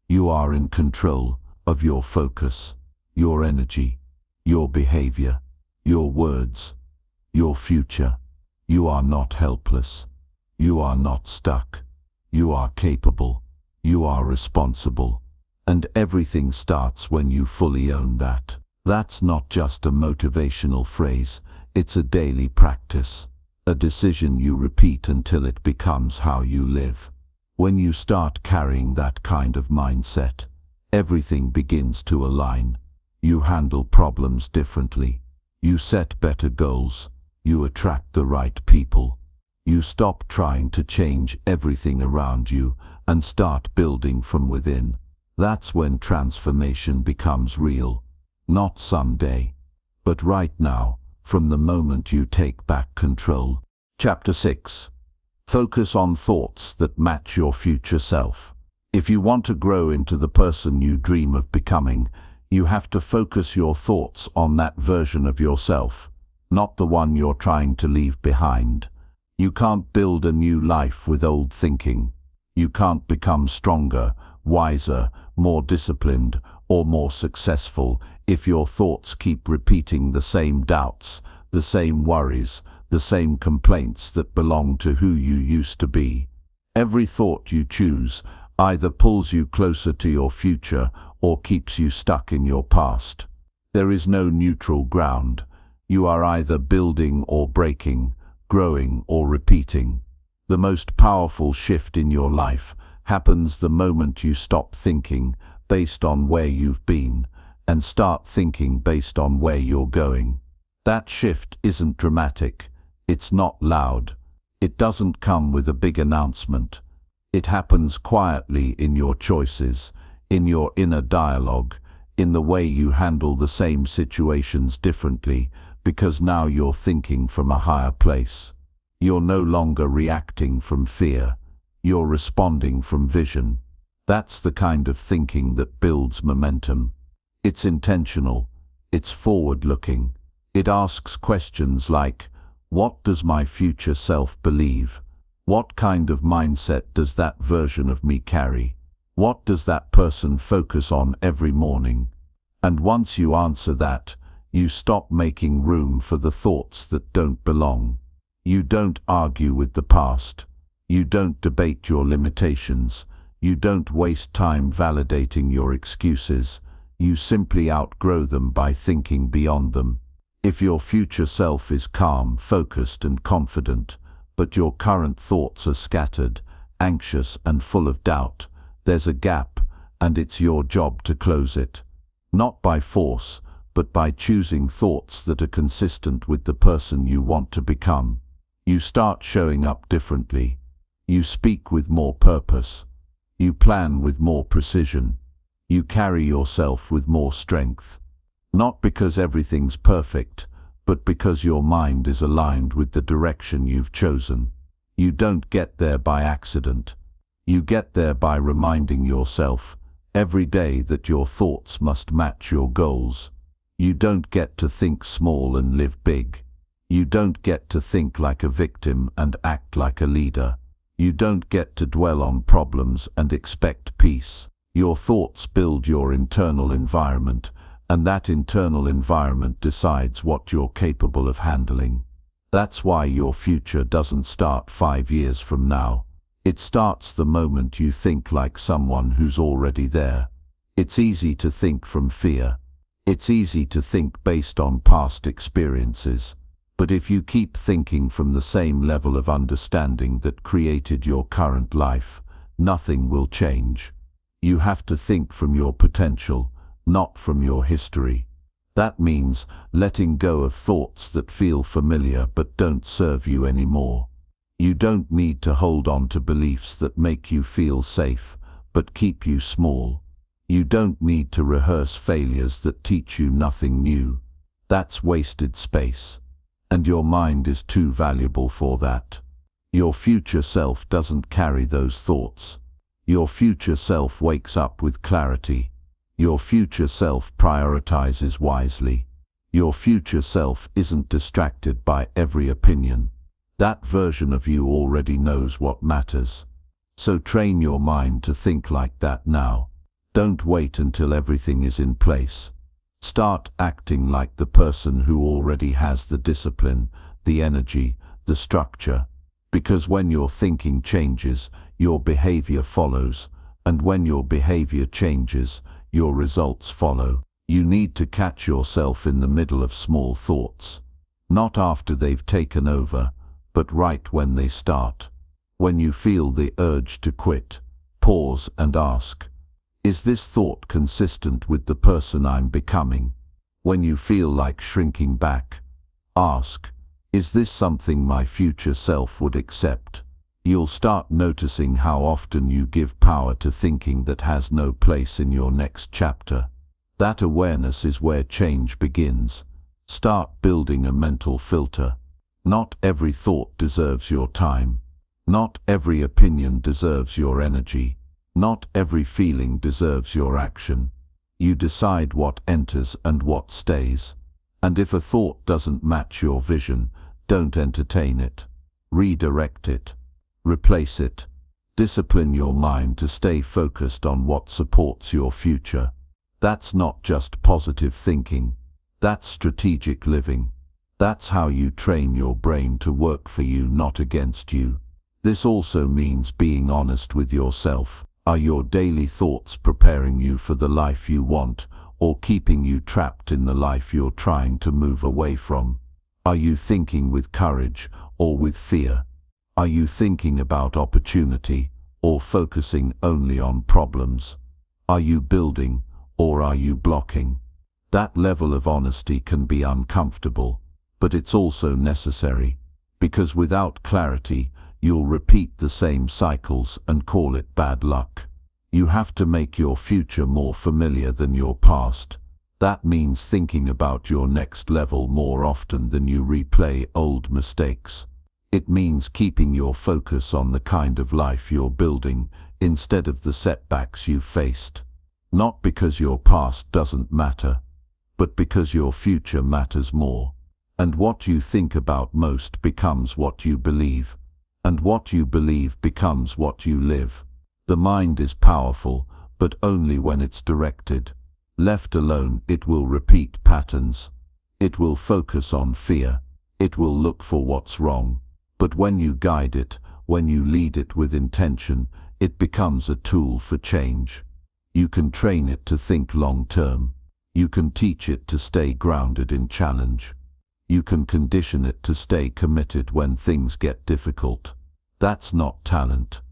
You are in control of your focus, your energy, your behavior, your words, your future. You are not helpless. You are not stuck. You are capable. You are responsible. And everything starts when you fully own that. That's not just a motivational phrase, it's a daily practice. A decision you repeat until it becomes how you live. When you start carrying that kind of mindset, everything begins to align. You handle problems differently. You set better goals. You attract the right people. You stop trying to change everything around you and start building from within. That's when transformation becomes real. Not someday, but right now, from the moment you take back control. Chapter 6. Focus on thoughts that match your future self. If you want to grow into the person you dream of becoming, you have to focus your thoughts on that version of yourself, not the one you're trying to leave behind. You can't build a new life with old thinking. You can't become stronger, wiser, more disciplined, or more successful if your thoughts keep repeating the same doubts, the same worries, the same complaints that belong to who you used to be. Every thought you choose either pulls you closer to your future or keeps you stuck in your past. There is no neutral ground. You are either building or breaking, growing or repeating. The most powerful shift in your life happens the moment you stop thinking based on where you've been and start thinking based on where you're going. That shift isn't dramatic. It's not loud. It doesn't come with a big announcement. It happens quietly in your choices, in your inner dialogue, in the way you handle the same situations differently, because now you're thinking from a higher place. You're no longer reacting from fear. You're responding from vision. That's the kind of thinking that builds momentum. It's intentional. It's forward-looking. It asks questions like, what does my future self believe? What kind of mindset does that version of me carry? What does that person focus on every morning? And once you answer that, you stop making room for the thoughts that don't belong. You don't argue with the past. You don't debate your limitations. You don't waste time validating your excuses. You simply outgrow them by thinking beyond them. If your future self is calm, focused and confident, but your current thoughts are scattered, anxious and full of doubt, there's a gap, and it's your job to close it. Not by force, but by choosing thoughts that are consistent with the person you want to become. You start showing up differently. You speak with more purpose. You plan with more precision. You carry yourself with more strength. Not because everything's perfect, but because your mind is aligned with the direction you've chosen. You don't get there by accident. You get there by reminding yourself every day that your thoughts must match your goals. You don't get to think small and live big. You don't get to think like a victim and act like a leader. You don't get to dwell on problems and expect peace. Your thoughts build your internal environment, and that internal environment decides what you're capable of handling. That's why your future doesn't start 5 years from now. It starts the moment you think like someone who's already there. It's easy to think from fear. It's easy to think based on past experiences. But if you keep thinking from the same level of understanding that created your current life, nothing will change. You have to think from your potential, not from your history. That means letting go of thoughts that feel familiar but don't serve you anymore. You don't need to hold on to beliefs that make you feel safe, but keep you small. You don't need to rehearse failures that teach you nothing new. That's wasted space. And your mind is too valuable for that. Your future self doesn't carry those thoughts. Your future self wakes up with clarity. Your future self prioritizes wisely. Your future self isn't distracted by every opinion. That version of you already knows what matters. So train your mind to think like that now. Don't wait until everything is in place. Start acting like the person who already has the discipline, the energy, the structure. Because when your thinking changes, your behavior follows. And when your behavior changes, your results follow. You need to catch yourself in the middle of small thoughts. Not after they've taken over, but right when they start. When you feel the urge to quit, pause and ask, is this thought consistent with the person I'm becoming? When you feel like shrinking back, ask, is this something my future self would accept? You'll start noticing how often you give power to thinking that has no place in your next chapter. That awareness is where change begins. Start building a mental filter. Not every thought deserves your time. Not every opinion deserves your energy. Not every feeling deserves your action. You decide what enters and what stays. And if a thought doesn't match your vision, don't entertain it. Redirect it. Replace it. Discipline your mind to stay focused on what supports your future. That's not just positive thinking. That's strategic living. That's how you train your brain to work for you, not against you. This also means being honest with yourself. Are your daily thoughts preparing you for the life you want, or keeping you trapped in the life you're trying to move away from? Are you thinking with courage or with fear? Are you thinking about opportunity or focusing only on problems? Are you building or are you blocking? That level of honesty can be uncomfortable, but it's also necessary, because without clarity, you'll repeat the same cycles and call it bad luck. You have to make your future more familiar than your past. That means thinking about your next level more often than you replay old mistakes. It means keeping your focus on the kind of life you're building instead of the setbacks you've faced. Not because your past doesn't matter, but because your future matters more. And what you think about most becomes what you believe. And what you believe becomes what you live. The mind is powerful, but only when it's directed. Left alone, it will repeat patterns. It will focus on fear. It will look for what's wrong. But when you guide it, when you lead it with intention, it becomes a tool for change. You can train it to think long-term. You can teach it to stay grounded in challenge. You can condition it to stay committed when things get difficult. That's not talent.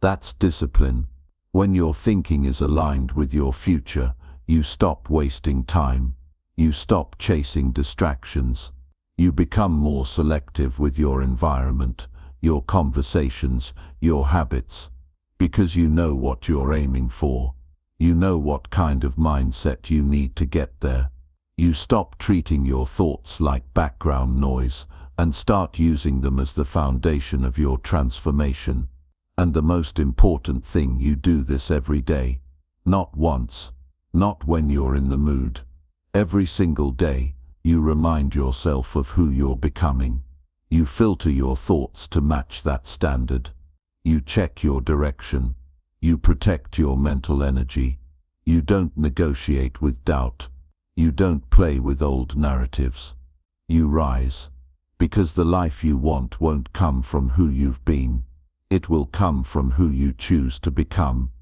That's discipline. When your thinking is aligned with your future, you stop wasting time. You stop chasing distractions. You become more selective with your environment, your conversations, your habits. Because you know what you're aiming for. You know what kind of mindset you need to get there. You stop treating your thoughts like background noise and start using them as the foundation of your transformation. And the most important thing, you do this every day. Not once. Not when you're in the mood. Every single day, you remind yourself of who you're becoming. You filter your thoughts to match that standard. You check your direction. You protect your mental energy. You don't negotiate with doubt. You don't play with old narratives. You rise. Because the life you want won't come from who you've been. It will come from who you choose to become.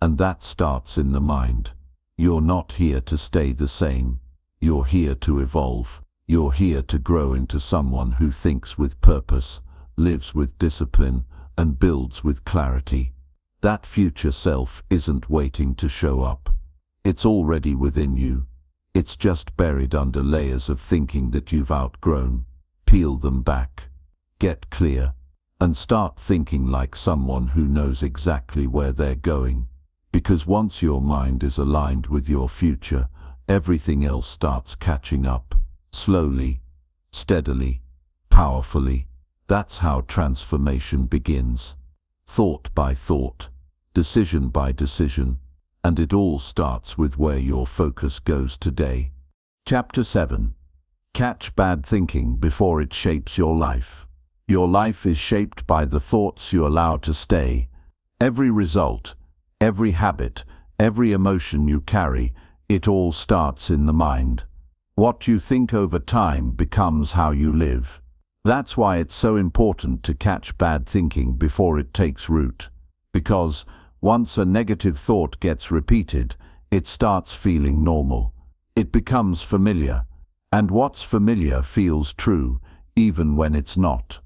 And that starts in the mind. You're not here to stay the same. You're here to evolve. You're here to grow into someone who thinks with purpose, lives with discipline, and builds with clarity. That future self isn't waiting to show up. It's already within you. It's just buried under layers of thinking that you've outgrown. Peel them back. Get clear. And start thinking like someone who knows exactly where they're going. Because once your mind is aligned with your future, everything else starts catching up. Slowly, steadily, powerfully. That's how transformation begins. Thought by thought, decision by decision, and it all starts with where your focus goes today. Chapter 7. Catch bad thinking before it shapes your life. Your life is shaped by the thoughts you allow to stay. Every result, every habit, every emotion you carry, it all starts in the mind. What you think over time becomes how you live. That's why it's so important to catch bad thinking before it takes root. Because once a negative thought gets repeated, it starts feeling normal. It becomes familiar. And what's familiar feels true, even when it's not.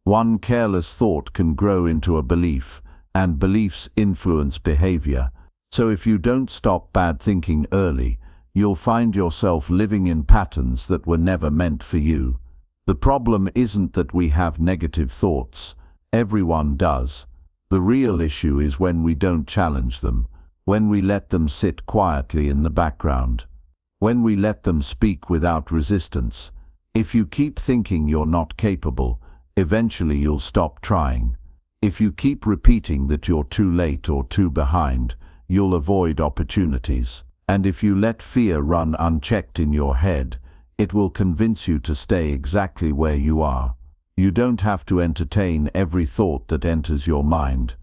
One careless thought can grow into a belief, and beliefs influence behavior. So if you don't stop bad thinking early, you'll find yourself living in patterns that were never meant for you. The problem isn't that we have negative thoughts. Everyone does. The real issue is when we don't challenge them, when we let them sit quietly in the background, when we let them speak without resistance. If you keep thinking you're not capable, eventually you'll stop trying. If you keep repeating that you're too late or too behind, you'll avoid opportunities. And if you let fear run unchecked in your head, it will convince you to stay exactly where you are. You don't have to entertain every thought that enters your mind.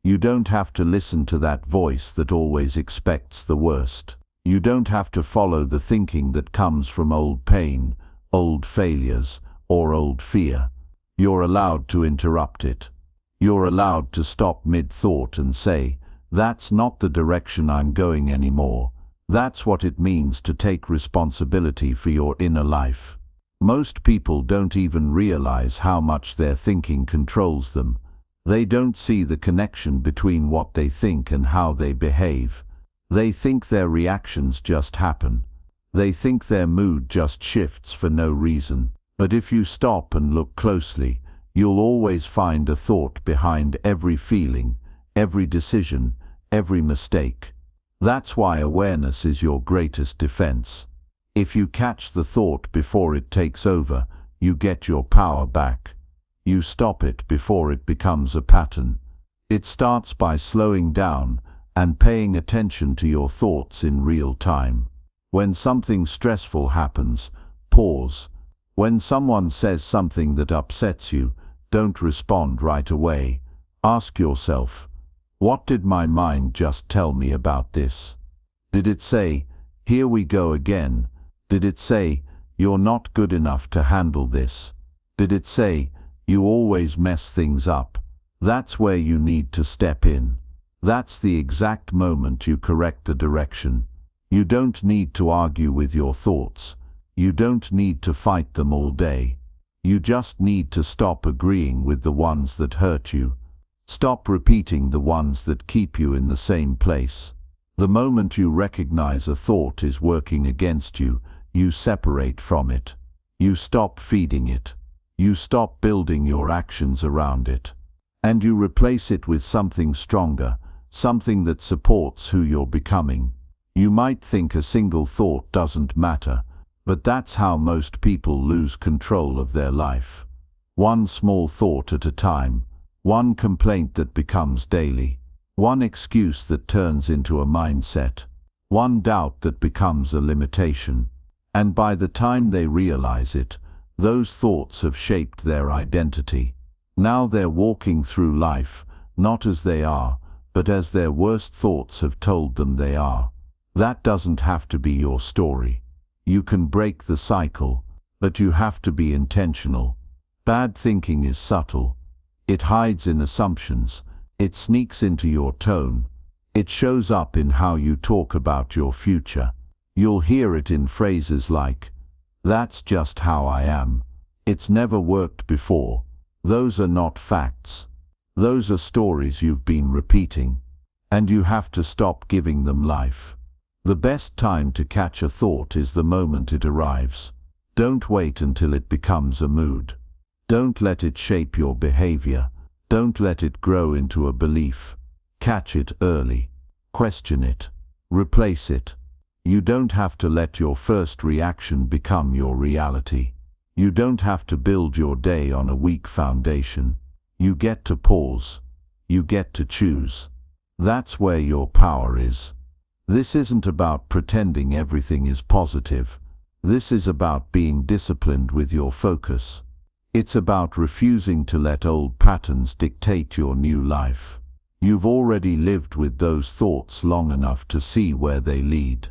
You don't have to listen to that voice that always expects the worst. You don't have to follow the thinking that comes from old pain, old failures, or old fear. You're allowed to interrupt it. You're allowed to stop mid-thought and say, "That's not the direction I'm going anymore." That's what it means to take responsibility for your inner life. Most people don't even realize how much their thinking controls them. They don't see the connection between what they think and how they behave. They think their reactions just happen. They think their mood just shifts for no reason. But if you stop and look closely, you'll always find a thought behind every feeling, every decision, every mistake. That's why awareness is your greatest defense. If you catch the thought before it takes over, you get your power back. You stop it before it becomes a pattern. It starts by slowing down and paying attention to your thoughts in real time. When something stressful happens, pause. When someone says something that upsets you, don't respond right away. Ask yourself, what did my mind just tell me about this? Did it say, here we go again? Did it say, you're not good enough to handle this? Did it say, you always mess things up? That's where you need to step in. That's the exact moment you correct the direction. You don't need to argue with your thoughts. You don't need to fight them all day. You just need to stop agreeing with the ones that hurt you. Stop repeating the ones that keep you in the same place. The moment you recognize a thought is working against you, you separate from it. You stop feeding it. You stop building your actions around it. And you replace it with something stronger, something that supports who you're becoming. You might think a single thought doesn't matter, but that's how most people lose control of their life. One small thought at a time, one complaint that becomes daily, one excuse that turns into a mindset, one doubt that becomes a limitation. And by the time they realize it, those thoughts have shaped their identity. Now they're walking through life, not as they are, but as their worst thoughts have told them they are. That doesn't have to be your story. You can break the cycle, but you have to be intentional. Bad thinking is subtle. It hides in assumptions. It sneaks into your tone. It shows up in how you talk about your future. You'll hear it in phrases like, "That's just how I am. It's never worked before." Those are not facts. Those are stories you've been repeating, and you have to stop giving them life. The best time to catch a thought is the moment it arrives. Don't wait until it becomes a mood. Don't let it shape your behavior. Don't let it grow into a belief. Catch it early. Question it. Replace it. You don't have to let your first reaction become your reality. You don't have to build your day on a weak foundation. You get to pause. You get to choose. That's where your power is. This isn't about pretending everything is positive. This is about being disciplined with your focus. It's about refusing to let old patterns dictate your new life. You've already lived with those thoughts long enough to see where they lead.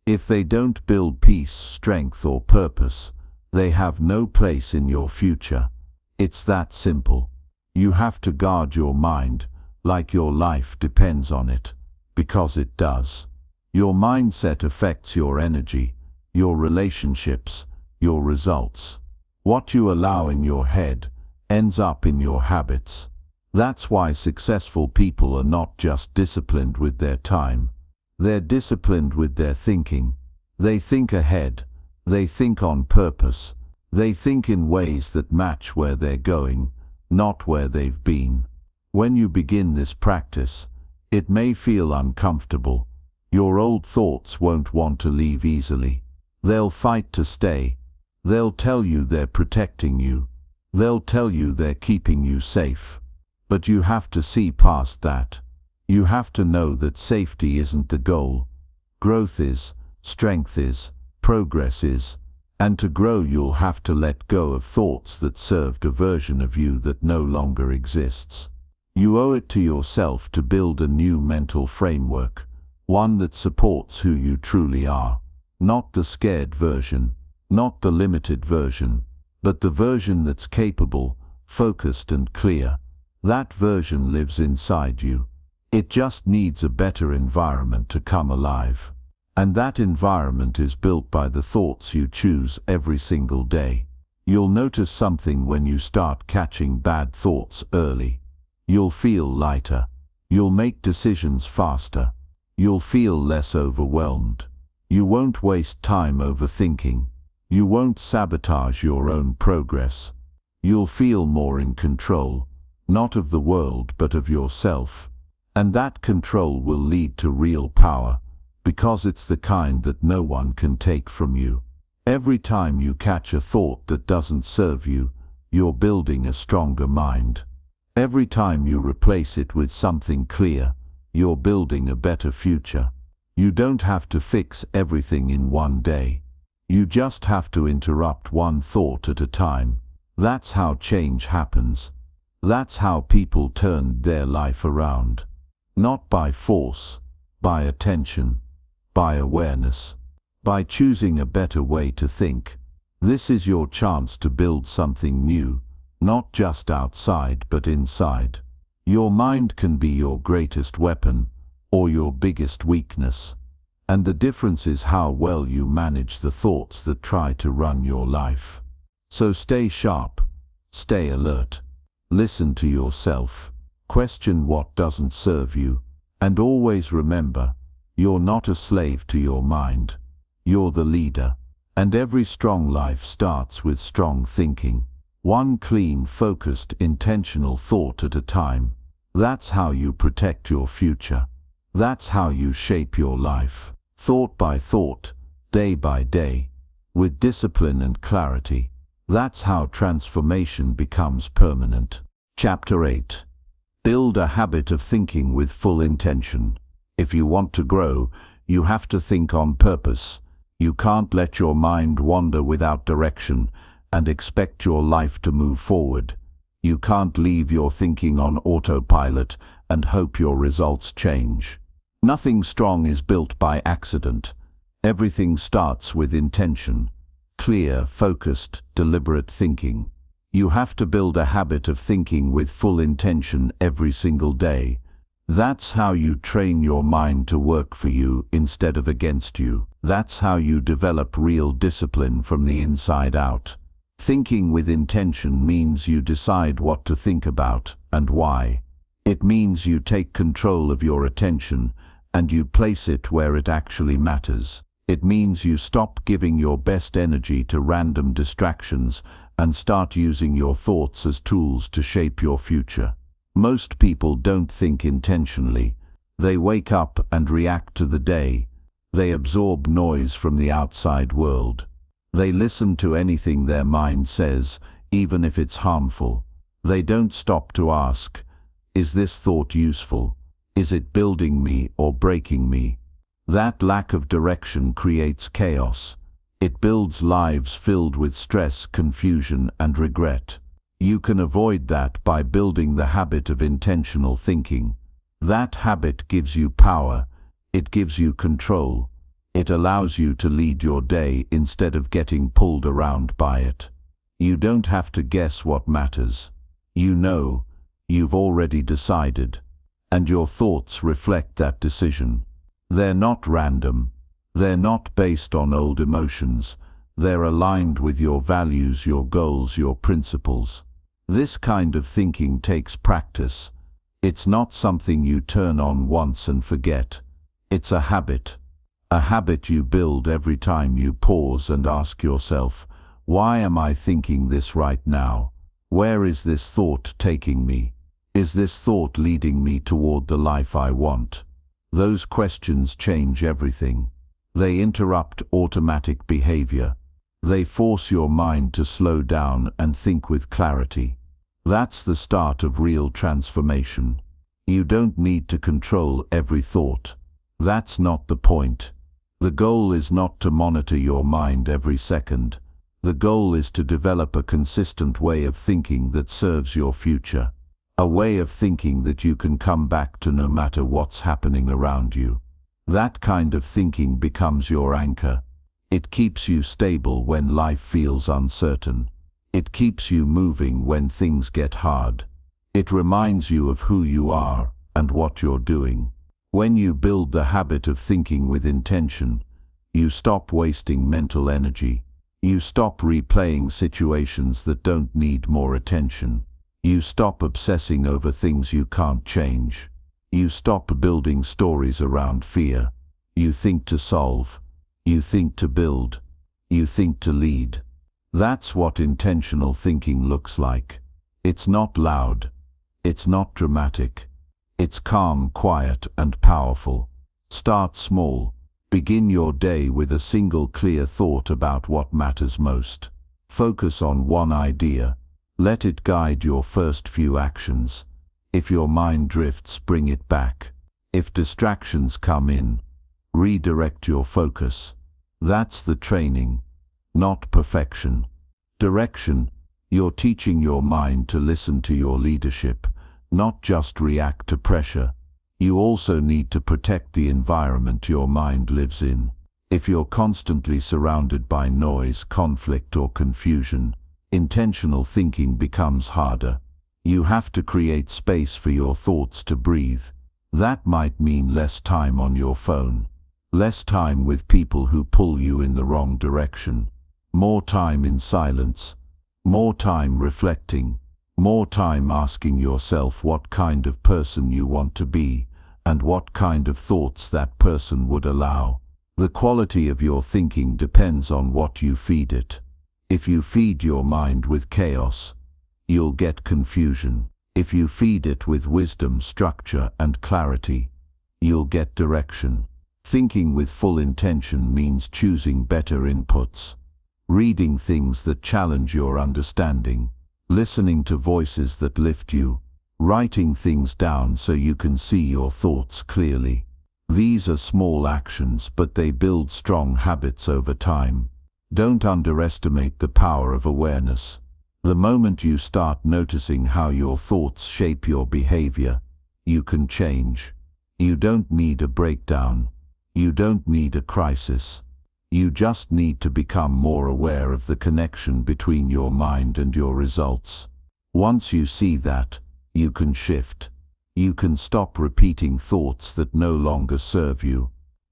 If they don't build peace, strength, or purpose, they have no place in your future. It's that simple. You have to guard your mind like your life depends on it, because it does. Your mindset affects your energy, your relationships, your results. What you allow in your head ends up in your habits. That's why successful people are not just disciplined with their time. They're disciplined with their thinking. They think ahead. They think on purpose. They think in ways that match where they're going, not where they've been. When you begin this practice, it may feel uncomfortable. Your old thoughts won't want to leave easily. They'll fight to stay. They'll tell you they're protecting you. They'll tell you they're keeping you safe. But you have to see past that. You have to know that safety isn't the goal. Growth is, strength is, progress is. And to grow, you'll have to let go of thoughts that served a version of you that no longer exists. You owe it to yourself to build a new mental framework, one that supports who you truly are. Not the scared version, not the limited version, but the version that's capable, focused, and clear. That version lives inside you. It just needs a better environment to come alive. And that environment is built by the thoughts you choose every single day. You'll notice something when you start catching bad thoughts early. You'll feel lighter. You'll make decisions faster. You'll feel less overwhelmed. You won't waste time overthinking. You won't sabotage your own progress. You'll feel more in control, not of the world but of yourself. And that control will lead to real power, because it's the kind that no one can take from you. Every time you catch a thought that doesn't serve you, you're building a stronger mind. Every time you replace it with something clear, you're building a better future. You don't have to fix everything in one day. You just have to interrupt one thought at a time. That's how change happens. That's how people turn their life around. Not by force, by attention, by awareness, by choosing a better way to think. This is your chance to build something new, not just outside but inside. Your mind can be your greatest weapon or your biggest weakness. And the difference is how well you manage the thoughts that try to run your life. So stay sharp, stay alert, listen to yourself, question what doesn't serve you, and always remember, you're not a slave to your mind. You're the leader. And every strong life starts with strong thinking. One clean, focused, intentional thought at a time. That's how you protect your future. That's how you shape your life. Thought by thought, day by day, with discipline and clarity. That's how transformation becomes permanent. Chapter 8. Build a habit of thinking with full intention. If you want to grow, you have to think on purpose. You can't let your mind wander without direction and expect your life to move forward. You can't leave your thinking on autopilot and hope your results change. Nothing strong is built by accident. Everything starts with intention. Clear, focused, deliberate thinking. You have to build a habit of thinking with full intention every single day. That's how you train your mind to work for you instead of against you. That's how you develop real discipline from the inside out. Thinking with intention means you decide what to think about and why. It means you take control of your attention and you place it where it actually matters. It means you stop giving your best energy to random distractions and start using your thoughts as tools to shape your future. Most people don't think intentionally. They wake up and react to the day. They absorb noise from the outside world. They listen to anything their mind says, even if it's harmful. They don't stop to ask, is this thought useful? Is it building me or breaking me? That lack of direction creates chaos. It builds lives filled with stress, confusion, and regret. You can avoid that by building the habit of intentional thinking. That habit gives you power. It gives you control. It allows you to lead your day instead of getting pulled around by it. You don't have to guess what matters. You know, you've already decided. And your thoughts reflect that decision. They're not random. They're not based on old emotions. They're aligned with your values, your goals, your principles. This kind of thinking takes practice. It's not something you turn on once and forget. It's a habit. A habit you build every time you pause and ask yourself, why am I thinking this right now? Where is this thought taking me? Is this thought leading me toward the life I want? Those questions change everything. They interrupt automatic behavior. They force your mind to slow down and think with clarity. That's the start of real transformation. You don't need to control every thought. That's not the point. The goal is not to monitor your mind every second. The goal is to develop a consistent way of thinking that serves your future. A way of thinking that you can come back to no matter what's happening around you. That kind of thinking becomes your anchor. It keeps you stable when life feels uncertain. It keeps you moving when things get hard. It reminds you of who you are and what you're doing. When you build the habit of thinking with intention, you stop wasting mental energy. You stop replaying situations that don't need more attention. You stop obsessing over things you can't change. You stop building stories around fear. You think to solve. You think to build. You think to lead. That's what intentional thinking looks like. It's not loud. It's not dramatic. It's calm, quiet, and powerful. Start small. Begin your day with a single clear thought about what matters most. Focus on one idea. Let it guide your first few actions. If your mind drifts, bring it back. If distractions come in, Redirect your focus. That's the training, not perfection. Direction. You're teaching your mind to listen to your leadership, not just react to pressure. You also need to protect the environment your mind lives in. If you're constantly surrounded by noise, conflict, or confusion, intentional thinking becomes harder. You have to create space for your thoughts to breathe. That might mean less time on your phone, less time with people who pull you in the wrong direction, more time in silence, more time reflecting, more time asking yourself what kind of person you want to be and what kind of thoughts that person would allow. The quality of your thinking depends on what you feed it. If you feed your mind with chaos, you'll get confusion. If you feed it with wisdom, structure, and clarity, you'll get direction. Thinking with full intention means choosing better inputs, reading things that challenge your understanding, listening to voices that lift you, writing things down so you can see your thoughts clearly. These are small actions, but they build strong habits over time. Don't underestimate the power of awareness. The moment you start noticing how your thoughts shape your behavior, you can change. You don't need a breakdown. You don't need a crisis. You just need to become more aware of the connection between your mind and your results. Once you see that, you can shift. You can stop repeating thoughts that no longer serve you.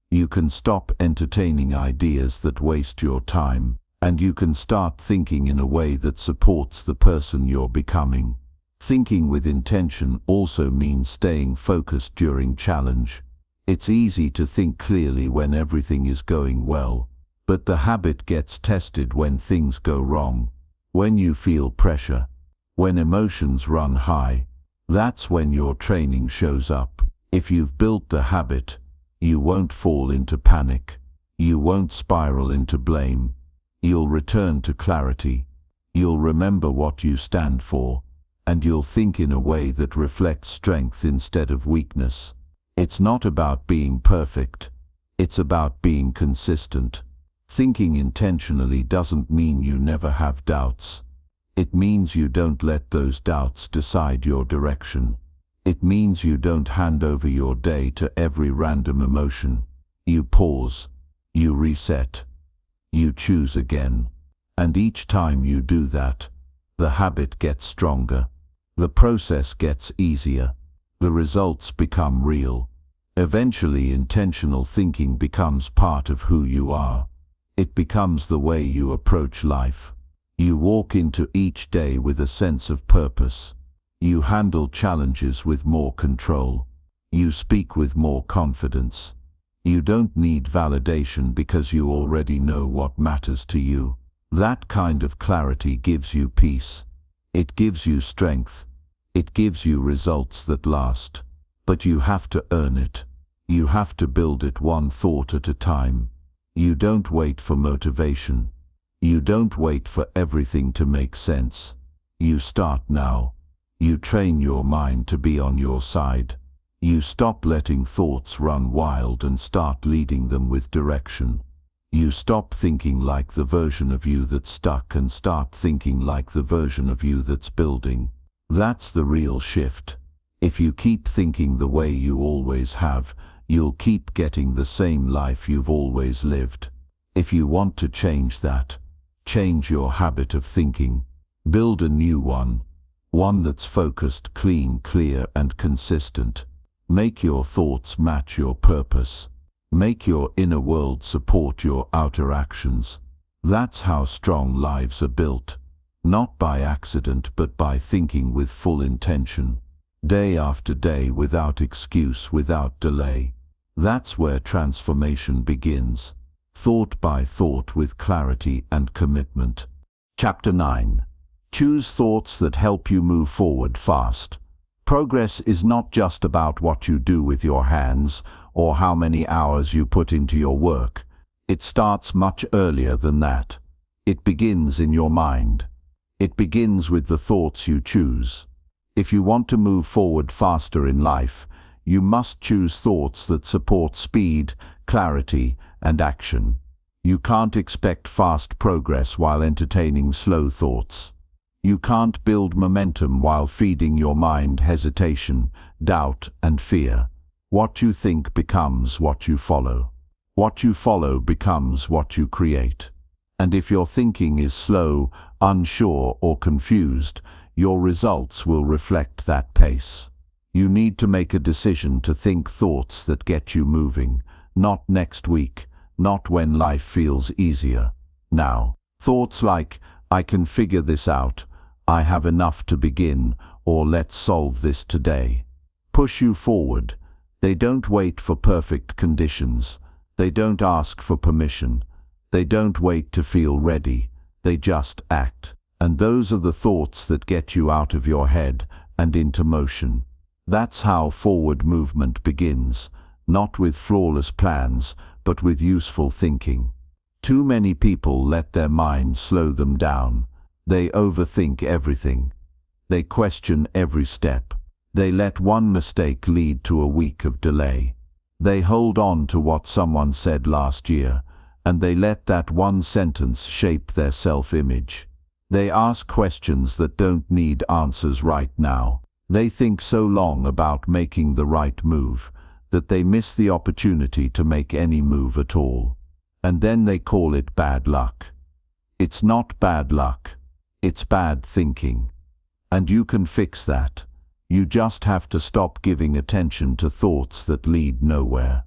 You can stop entertaining ideas that waste your time. And you can start thinking in a way that supports the person you're becoming. Thinking with intention also means staying focused during challenge. It's easy to think clearly when everything is going well, but the habit gets tested when things go wrong. When you feel pressure, when emotions run high, that's when your training shows up. If you've built the habit, you won't fall into panic. You won't spiral into blame. You'll return to clarity. You'll remember what you stand for, and you'll think in a way that reflects strength instead of weakness. It's not about being perfect. It's about being consistent. Thinking intentionally doesn't mean you never have doubts. It means you don't let those doubts decide your direction. It means you don't hand over your day to every random emotion. You pause. You reset. You choose again. And each time you do that, the habit gets stronger. The process gets easier. The results become real. Eventually, intentional thinking becomes part of who you are. It becomes the way you approach life. You walk into each day with a sense of purpose. You handle challenges with more control. You speak with more confidence. You don't need validation because you already know what matters to you. That kind of clarity gives you peace. It gives you strength. It gives you results that last. But you have to earn it. You have to build it one thought at a time. You don't wait for motivation. You don't wait for everything to make sense. You start now. You train your mind to be on your side. You stop letting thoughts run wild and start leading them with direction. You stop thinking like the version of you that's stuck and start thinking like the version of you that's building. That's the real shift. If you keep thinking the way you always have, you'll keep getting the same life you've always lived. If you want to change that, change your habit of thinking. Build a new one. One that's focused, clean, clear, and consistent. Make your thoughts match your purpose. Make your inner world support your outer actions. That's how strong lives are built. Not by accident, but by thinking with full intention. Day after day, without excuse, without delay. That's where transformation begins. Thought by thought with clarity and commitment. Chapter 9. Choose thoughts that help you move forward fast. Progress is not just about what you do with your hands or how many hours you put into your work. It starts much earlier than that. It begins in your mind. It begins with the thoughts you choose. If you want to move forward faster in life, You must choose thoughts that support speed, clarity, and action. You can't expect fast progress while entertaining slow thoughts. You can't build momentum while feeding your mind hesitation, doubt, and fear. What you think becomes what you follow. What you follow becomes what you create. And if your thinking is slow, unsure, or confused, your results will reflect that pace. You need to make a decision to think thoughts that get you moving, not next week, not when life feels easier. Now, thoughts like, I can figure this out, I have enough to begin, or let's solve this today, push you forward. They don't wait for perfect conditions. They don't ask for permission. They don't wait to feel ready. They just act. And those are the thoughts that get you out of your head and into motion. That's how forward movement begins, not with flawless plans, but with useful thinking. Too many people let their minds slow them down. They overthink everything. They question every step. They let one mistake lead to a week of delay. They hold on to what someone said last year, and they let that one sentence shape their self-image. They ask questions that don't need answers right now. They think so long about making the right move that they miss the opportunity to make any move at all. And then they call it bad luck. It's not bad luck. It's bad thinking. And you can fix that. You just have to stop giving attention to thoughts that lead nowhere.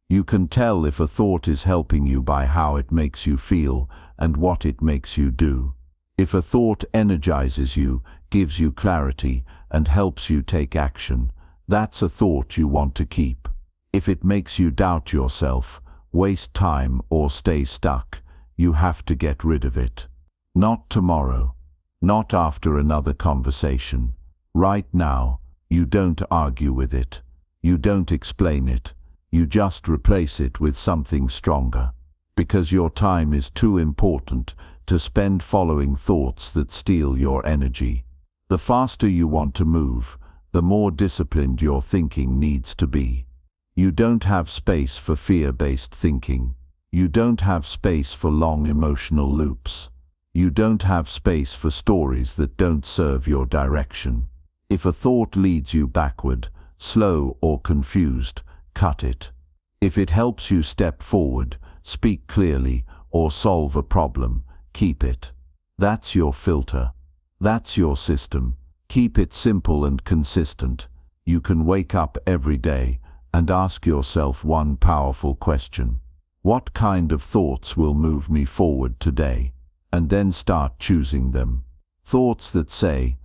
You can tell if a thought is helping you by how it makes you feel and what it makes you do. If a thought energizes you, gives you clarity, and helps you take action, that's a thought you want to keep. If it makes you doubt yourself, waste time, or stay stuck, you have to get rid of it. Not tomorrow. Not after another conversation. Right now. You don't argue with it. You don't explain it. You just replace it with something stronger. Because your time is too important to spend following thoughts that steal your energy. The faster you want to move, the more disciplined your thinking needs to be. You don't have space for fear-based thinking. You don't have space for long emotional loops. You don't have space for stories that don't serve your direction. If a thought leads you backward, slow, or confused, cut it. If it helps you step forward, speak clearly, or solve a problem, keep it. That's your filter. That's your system. Keep it simple and consistent. You can wake up every day and ask yourself one powerful question. What kind of thoughts will move me forward today? And then start choosing them. Thoughts that say,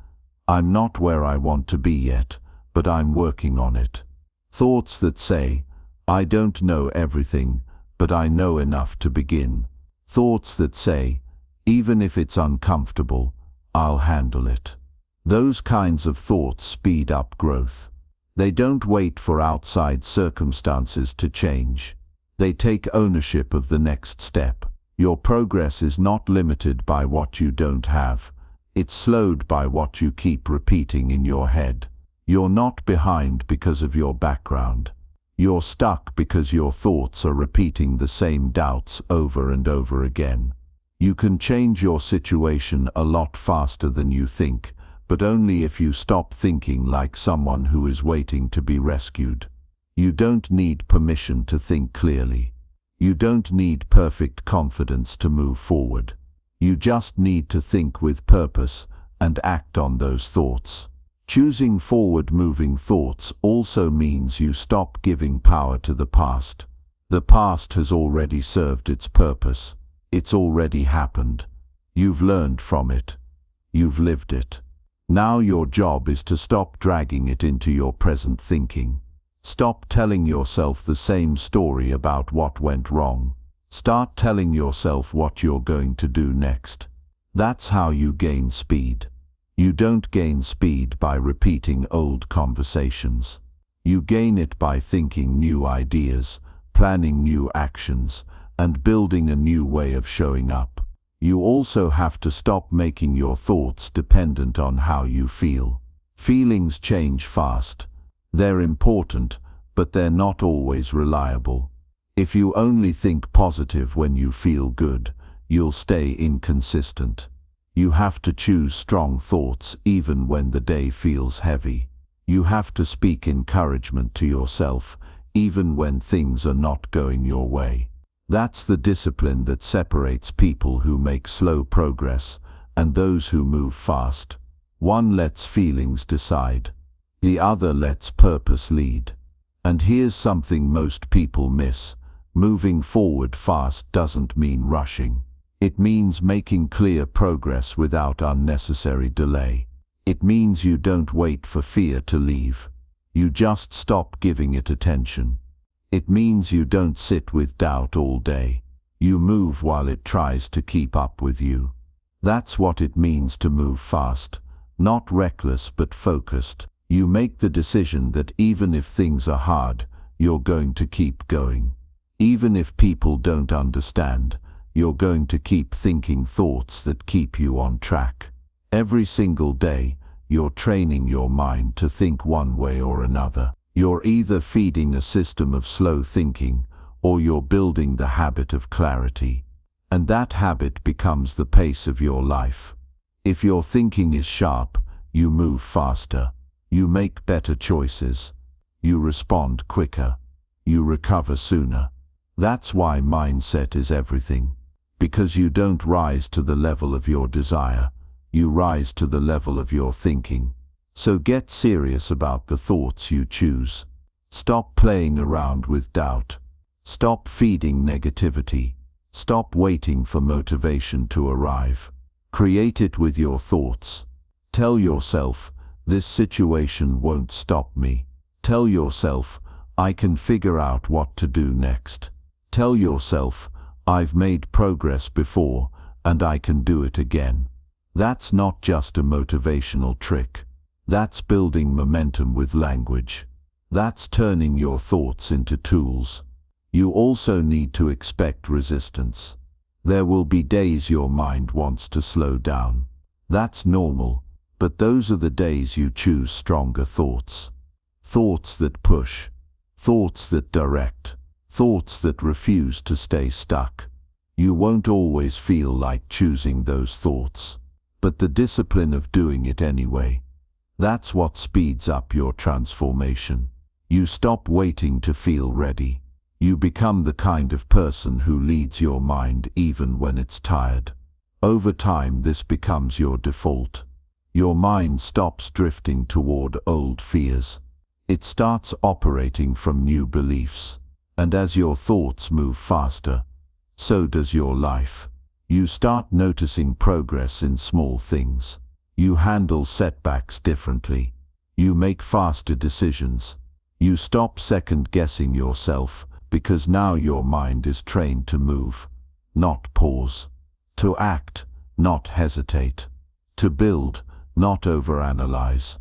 I'm not where I want to be yet, but I'm working on it. Thoughts that say, I don't know everything, but I know enough to begin. Thoughts that say, even if it's uncomfortable, I'll handle it. Those kinds of thoughts speed up growth. They don't wait for outside circumstances to change. They take ownership of the next step. Your progress is not limited by what you don't have. It's slowed by what you keep repeating in your head. You're not behind because of your background. You're stuck because your thoughts are repeating the same doubts over and over again. You can change your situation a lot faster than you think, but only if you stop thinking like someone who is waiting to be rescued. You don't need permission to think clearly. You don't need perfect confidence to move forward. You just need to think with purpose and act on those thoughts. Choosing forward-moving thoughts also means you stop giving power to the past. The past has already served its purpose. It's already happened. You've learned from it. You've lived it. Now your job is to stop dragging it into your present thinking. Stop telling yourself the same story about what went wrong. Start telling yourself what you're going to do next. That's how you gain speed. You don't gain speed by repeating old conversations. You gain it by thinking new ideas, planning new actions, and building a new way of showing up. You also have to stop making your thoughts dependent on how you feel. Feelings change fast. They're important, but they're not always reliable. If you only think positive when you feel good, you'll stay inconsistent. You have to choose strong thoughts even when the day feels heavy. You have to speak encouragement to yourself even when things are not going your way. That's the discipline that separates people who make slow progress and those who move fast. One lets feelings decide. The other lets purpose lead. And here's something most people miss. Moving forward fast doesn't mean rushing. It means making clear progress without unnecessary delay. It means you don't wait for fear to leave. You just stop giving it attention. It means you don't sit with doubt all day. You move while it tries to keep up with you. That's what it means to move fast. Not reckless but focused. You make the decision that even if things are hard, you're going to keep going. Even if people don't understand, you're going to keep thinking thoughts that keep you on track. Every single day, you're training your mind to think one way or another. You're either feeding a system of slow thinking, or you're building the habit of clarity. And that habit becomes the pace of your life. If your thinking is sharp, you move faster. You make better choices. You respond quicker. You recover sooner. That's why mindset is everything. Because you don't rise to the level of your desire. You rise to the level of your thinking. So get serious about the thoughts you choose. Stop playing around with doubt. Stop feeding negativity. Stop waiting for motivation to arrive. Create it with your thoughts. Tell yourself, this situation won't stop me. Tell yourself, I can figure out what to do next. Tell yourself, I've made progress before, and I can do it again. That's not just a motivational trick. That's building momentum with language. That's turning your thoughts into tools. You also need to expect resistance. There will be days your mind wants to slow down. That's normal, but those are the days you choose stronger thoughts. Thoughts that push. Thoughts that direct. Thoughts that refuse to stay stuck. You won't always feel like choosing those thoughts, but the discipline of doing it anyway. That's what speeds up your transformation. You stop waiting to feel ready. You become the kind of person who leads your mind even when it's tired. Over time, this becomes your default. Your mind stops drifting toward old fears. It starts operating from new beliefs. And as your thoughts move faster, so does your life. You start noticing progress in small things. You handle setbacks differently. You make faster decisions. You stop second-guessing yourself because now your mind is trained to move, not pause. To act, not hesitate. To build, not overanalyze.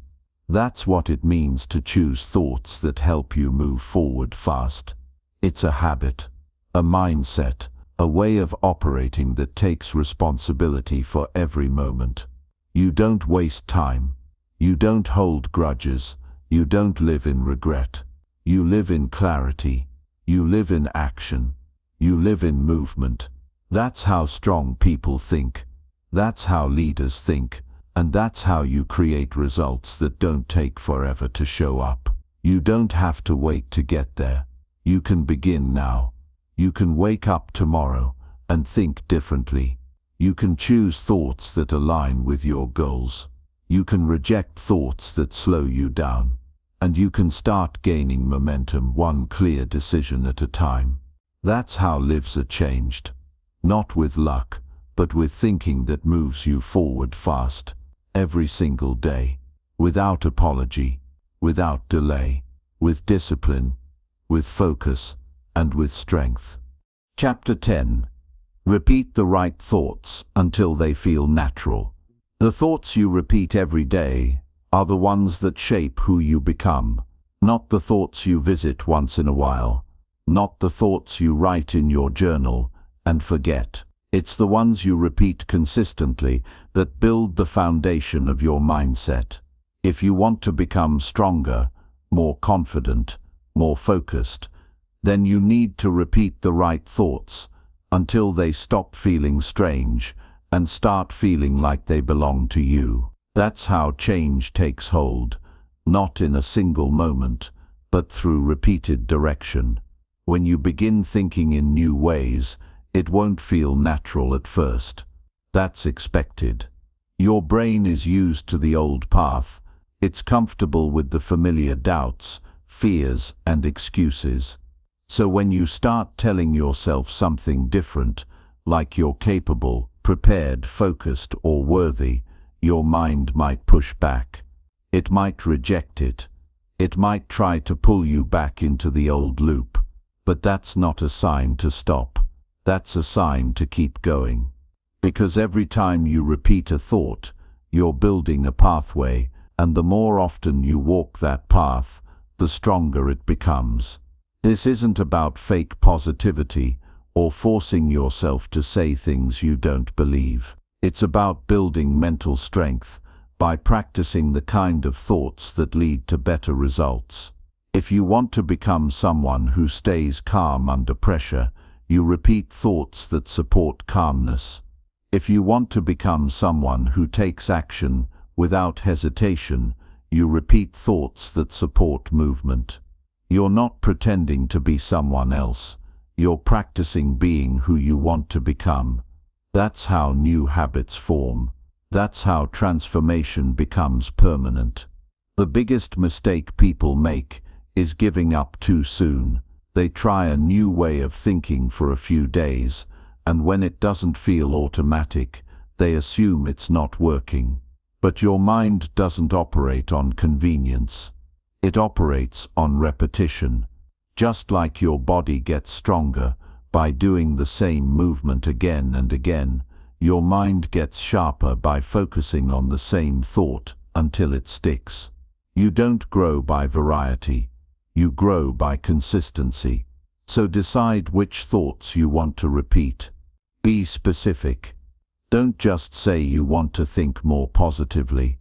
That's what it means to choose thoughts that help you move forward fast. It's a habit, a mindset, a way of operating that takes responsibility for every moment. You don't waste time. You don't hold grudges. You don't live in regret. You live in clarity. You live in action. You live in movement. That's how strong people think. That's how leaders think. And that's how you create results that don't take forever to show up. You don't have to wait to get there. You can begin now. You can wake up tomorrow and think differently. You can choose thoughts that align with your goals. You can reject thoughts that slow you down. And you can start gaining momentum one clear decision at a time. That's how lives are changed. Not with luck, but with thinking that moves you forward fast, every single day. Without apology, without delay, with discipline, with focus, and with strength. Chapter 10. Repeat the right thoughts until they feel natural. The thoughts you repeat every day are the ones that shape who you become, not the thoughts you visit once in a while, not the thoughts you write in your journal and forget. It's the ones you repeat consistently that build the foundation of your mindset. If you want to become stronger, more confident, more focused. Then you need to repeat the right thoughts until they stop feeling strange and start feeling like they belong to you. That's how change takes hold, not in a single moment, but through repeated direction. When you begin thinking in new ways, it won't feel natural at first. That's expected. Your brain is used to the old path. It's comfortable with the familiar doubts, fears, and excuses. So when you start telling yourself something different, like you're capable, prepared, focused, or worthy, your mind might push back. It might reject it. It might try to pull you back into the old loop. But that's not a sign to stop. That's a sign to keep going. Because every time you repeat a thought, you're building a pathway, and the more often you walk that path, the stronger it becomes. This isn't about fake positivity or forcing yourself to say things you don't believe. It's about building mental strength by practicing the kind of thoughts that lead to better results. If you want to become someone who stays calm under pressure, you repeat thoughts that support calmness. If you want to become someone who takes action without hesitation, you repeat thoughts that support movement. You're not pretending to be someone else. You're practicing being who you want to become. That's how new habits form. That's how transformation becomes permanent. The biggest mistake people make is giving up too soon. They try a new way of thinking for a few days, and when it doesn't feel automatic, they assume it's not working. But your mind doesn't operate on convenience. It operates on repetition. Just like your body gets stronger by doing the same movement again and again, your mind gets sharper by focusing on the same thought until it sticks. You don't grow by variety. You grow by consistency. So decide which thoughts you want to repeat. Be specific. Don't just say you want to think more positively.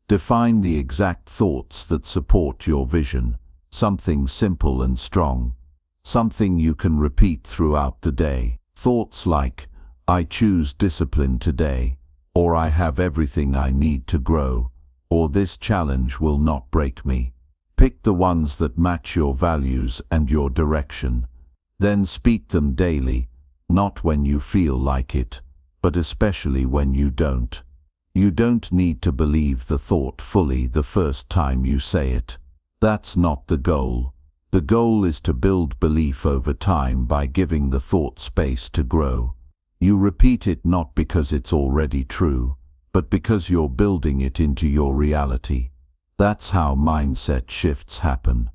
Define the exact thoughts that support your vision. Something simple and strong. Something you can repeat throughout the day. Thoughts like, I choose discipline today, or I have everything I need to grow, or this challenge will not break me. Pick the ones that match your values and your direction. Then speak them daily, not when you feel like it, but especially when you don't. You don't need to believe the thought fully the first time you say it. That's not the goal. The goal is to build belief over time by giving the thought space to grow. You repeat it not because it's already true, but because you're building it into your reality. That's how mindset shifts happen.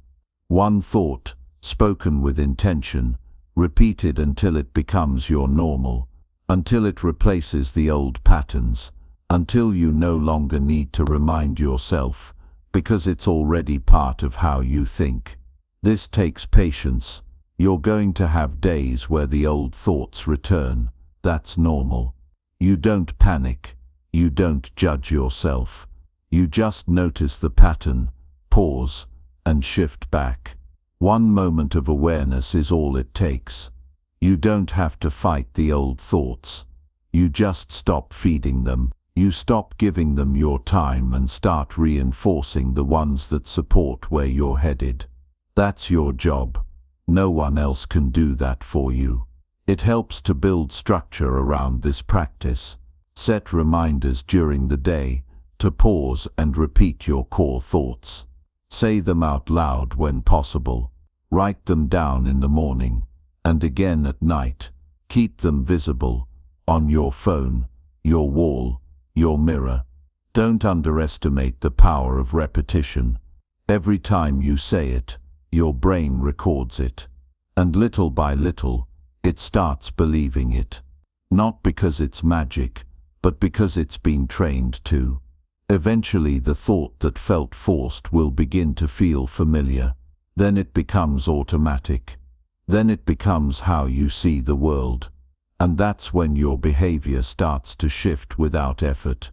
One thought, spoken with intention, repeated until it becomes your normal, until it replaces the old patterns, until you no longer need to remind yourself, because it's already part of how you think. This takes patience. You're going to have days where the old thoughts return. That's normal. You don't panic. You don't judge yourself. You just notice the pattern, pause, and shift back. One moment of awareness is all it takes. You don't have to fight the old thoughts. You just stop feeding them. You stop giving them your time and start reinforcing the ones that support where you're headed. That's your job. No one else can do that for you. It helps to build structure around this practice. Set reminders during the day to pause and repeat your core thoughts. Say them out loud when possible. Write them down in the morning and again at night. Keep them visible on your phone, your wall, your mirror. Don't underestimate the power of repetition. Every time you say it, your brain records it. And little by little, it starts believing it. Not because it's magic, but because it's been trained to. Eventually the thought that felt forced will begin to feel familiar. Then it becomes automatic. Then it becomes how you see the world. And that's when your behavior starts to shift without effort.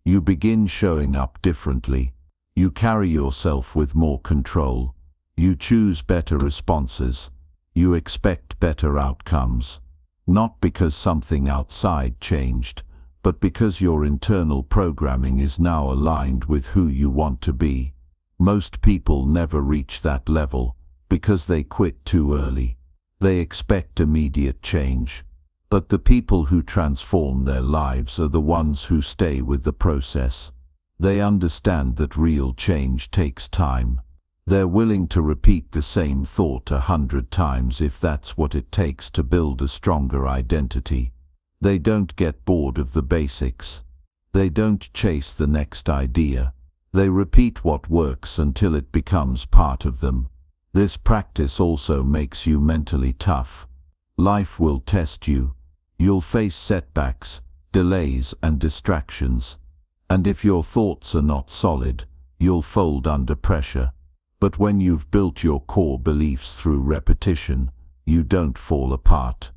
You begin showing up differently. You carry yourself with more control. You choose better responses. You expect better outcomes. Not because something outside changed, but because your internal programming is now aligned with who you want to be. Most people never reach that level because they quit too early. They expect immediate change. But the people who transform their lives are the ones who stay with the process. They understand that real change takes time. They're willing to repeat the same thought 100 times if that's what it takes to build a stronger identity. They don't get bored of the basics. They don't chase the next idea. They repeat what works until it becomes part of them. This practice also makes you mentally tough. Life will test you. You'll face setbacks, delays, and distractions. And if your thoughts are not solid, you'll fold under pressure. But when you've built your core beliefs through repetition, you don't fall apart.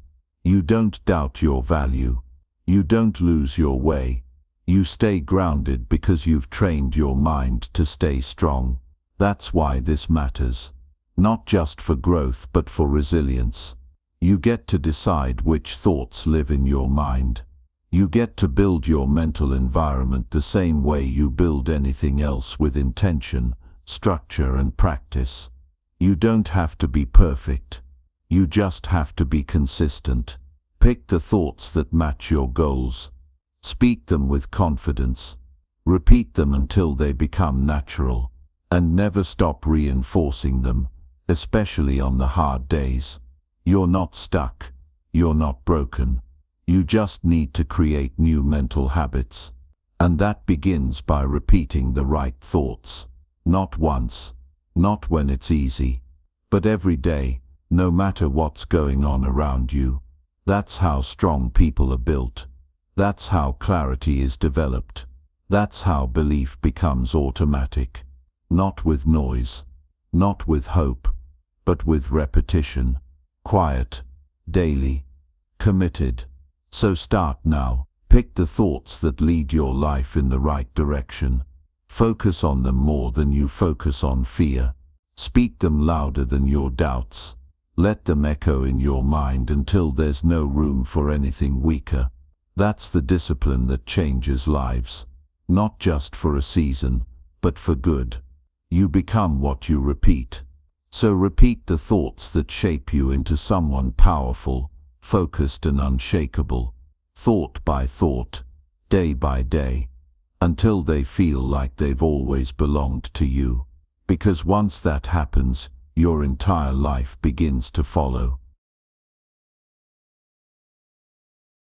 You don't doubt your value. You don't lose your way. You stay grounded because you've trained your mind to stay strong. That's why this matters. Not just for growth but for resilience. You get to decide which thoughts live in your mind. You get to build your mental environment the same way you build anything else, with intention, structure, and practice. You don't have to be perfect. You just have to be consistent. Pick the thoughts that match your goals. Speak them with confidence. Repeat them until they become natural. And never stop reinforcing them, especially on the hard days. You're not stuck. You're not broken. You just need to create new mental habits. And that begins by repeating the right thoughts. Not once, not when it's easy, but every day, no matter what's going on around you. That's how strong people are built. That's how clarity is developed. That's how belief becomes automatic. Not with noise, not with hope, but with repetition. Quiet, daily, committed. So start now. Pick the thoughts that lead your life in the right direction. Focus on them more than you focus on fear. Speak them louder than your doubts. Let them echo in your mind until there's no room for anything weaker. That's the discipline that changes lives. Not just for a season, but for good. You become what you repeat. So repeat the thoughts that shape you into someone powerful, focused and unshakable, thought by thought, day by day, until they feel like they've always belonged to you. Because once that happens, your entire life begins to follow.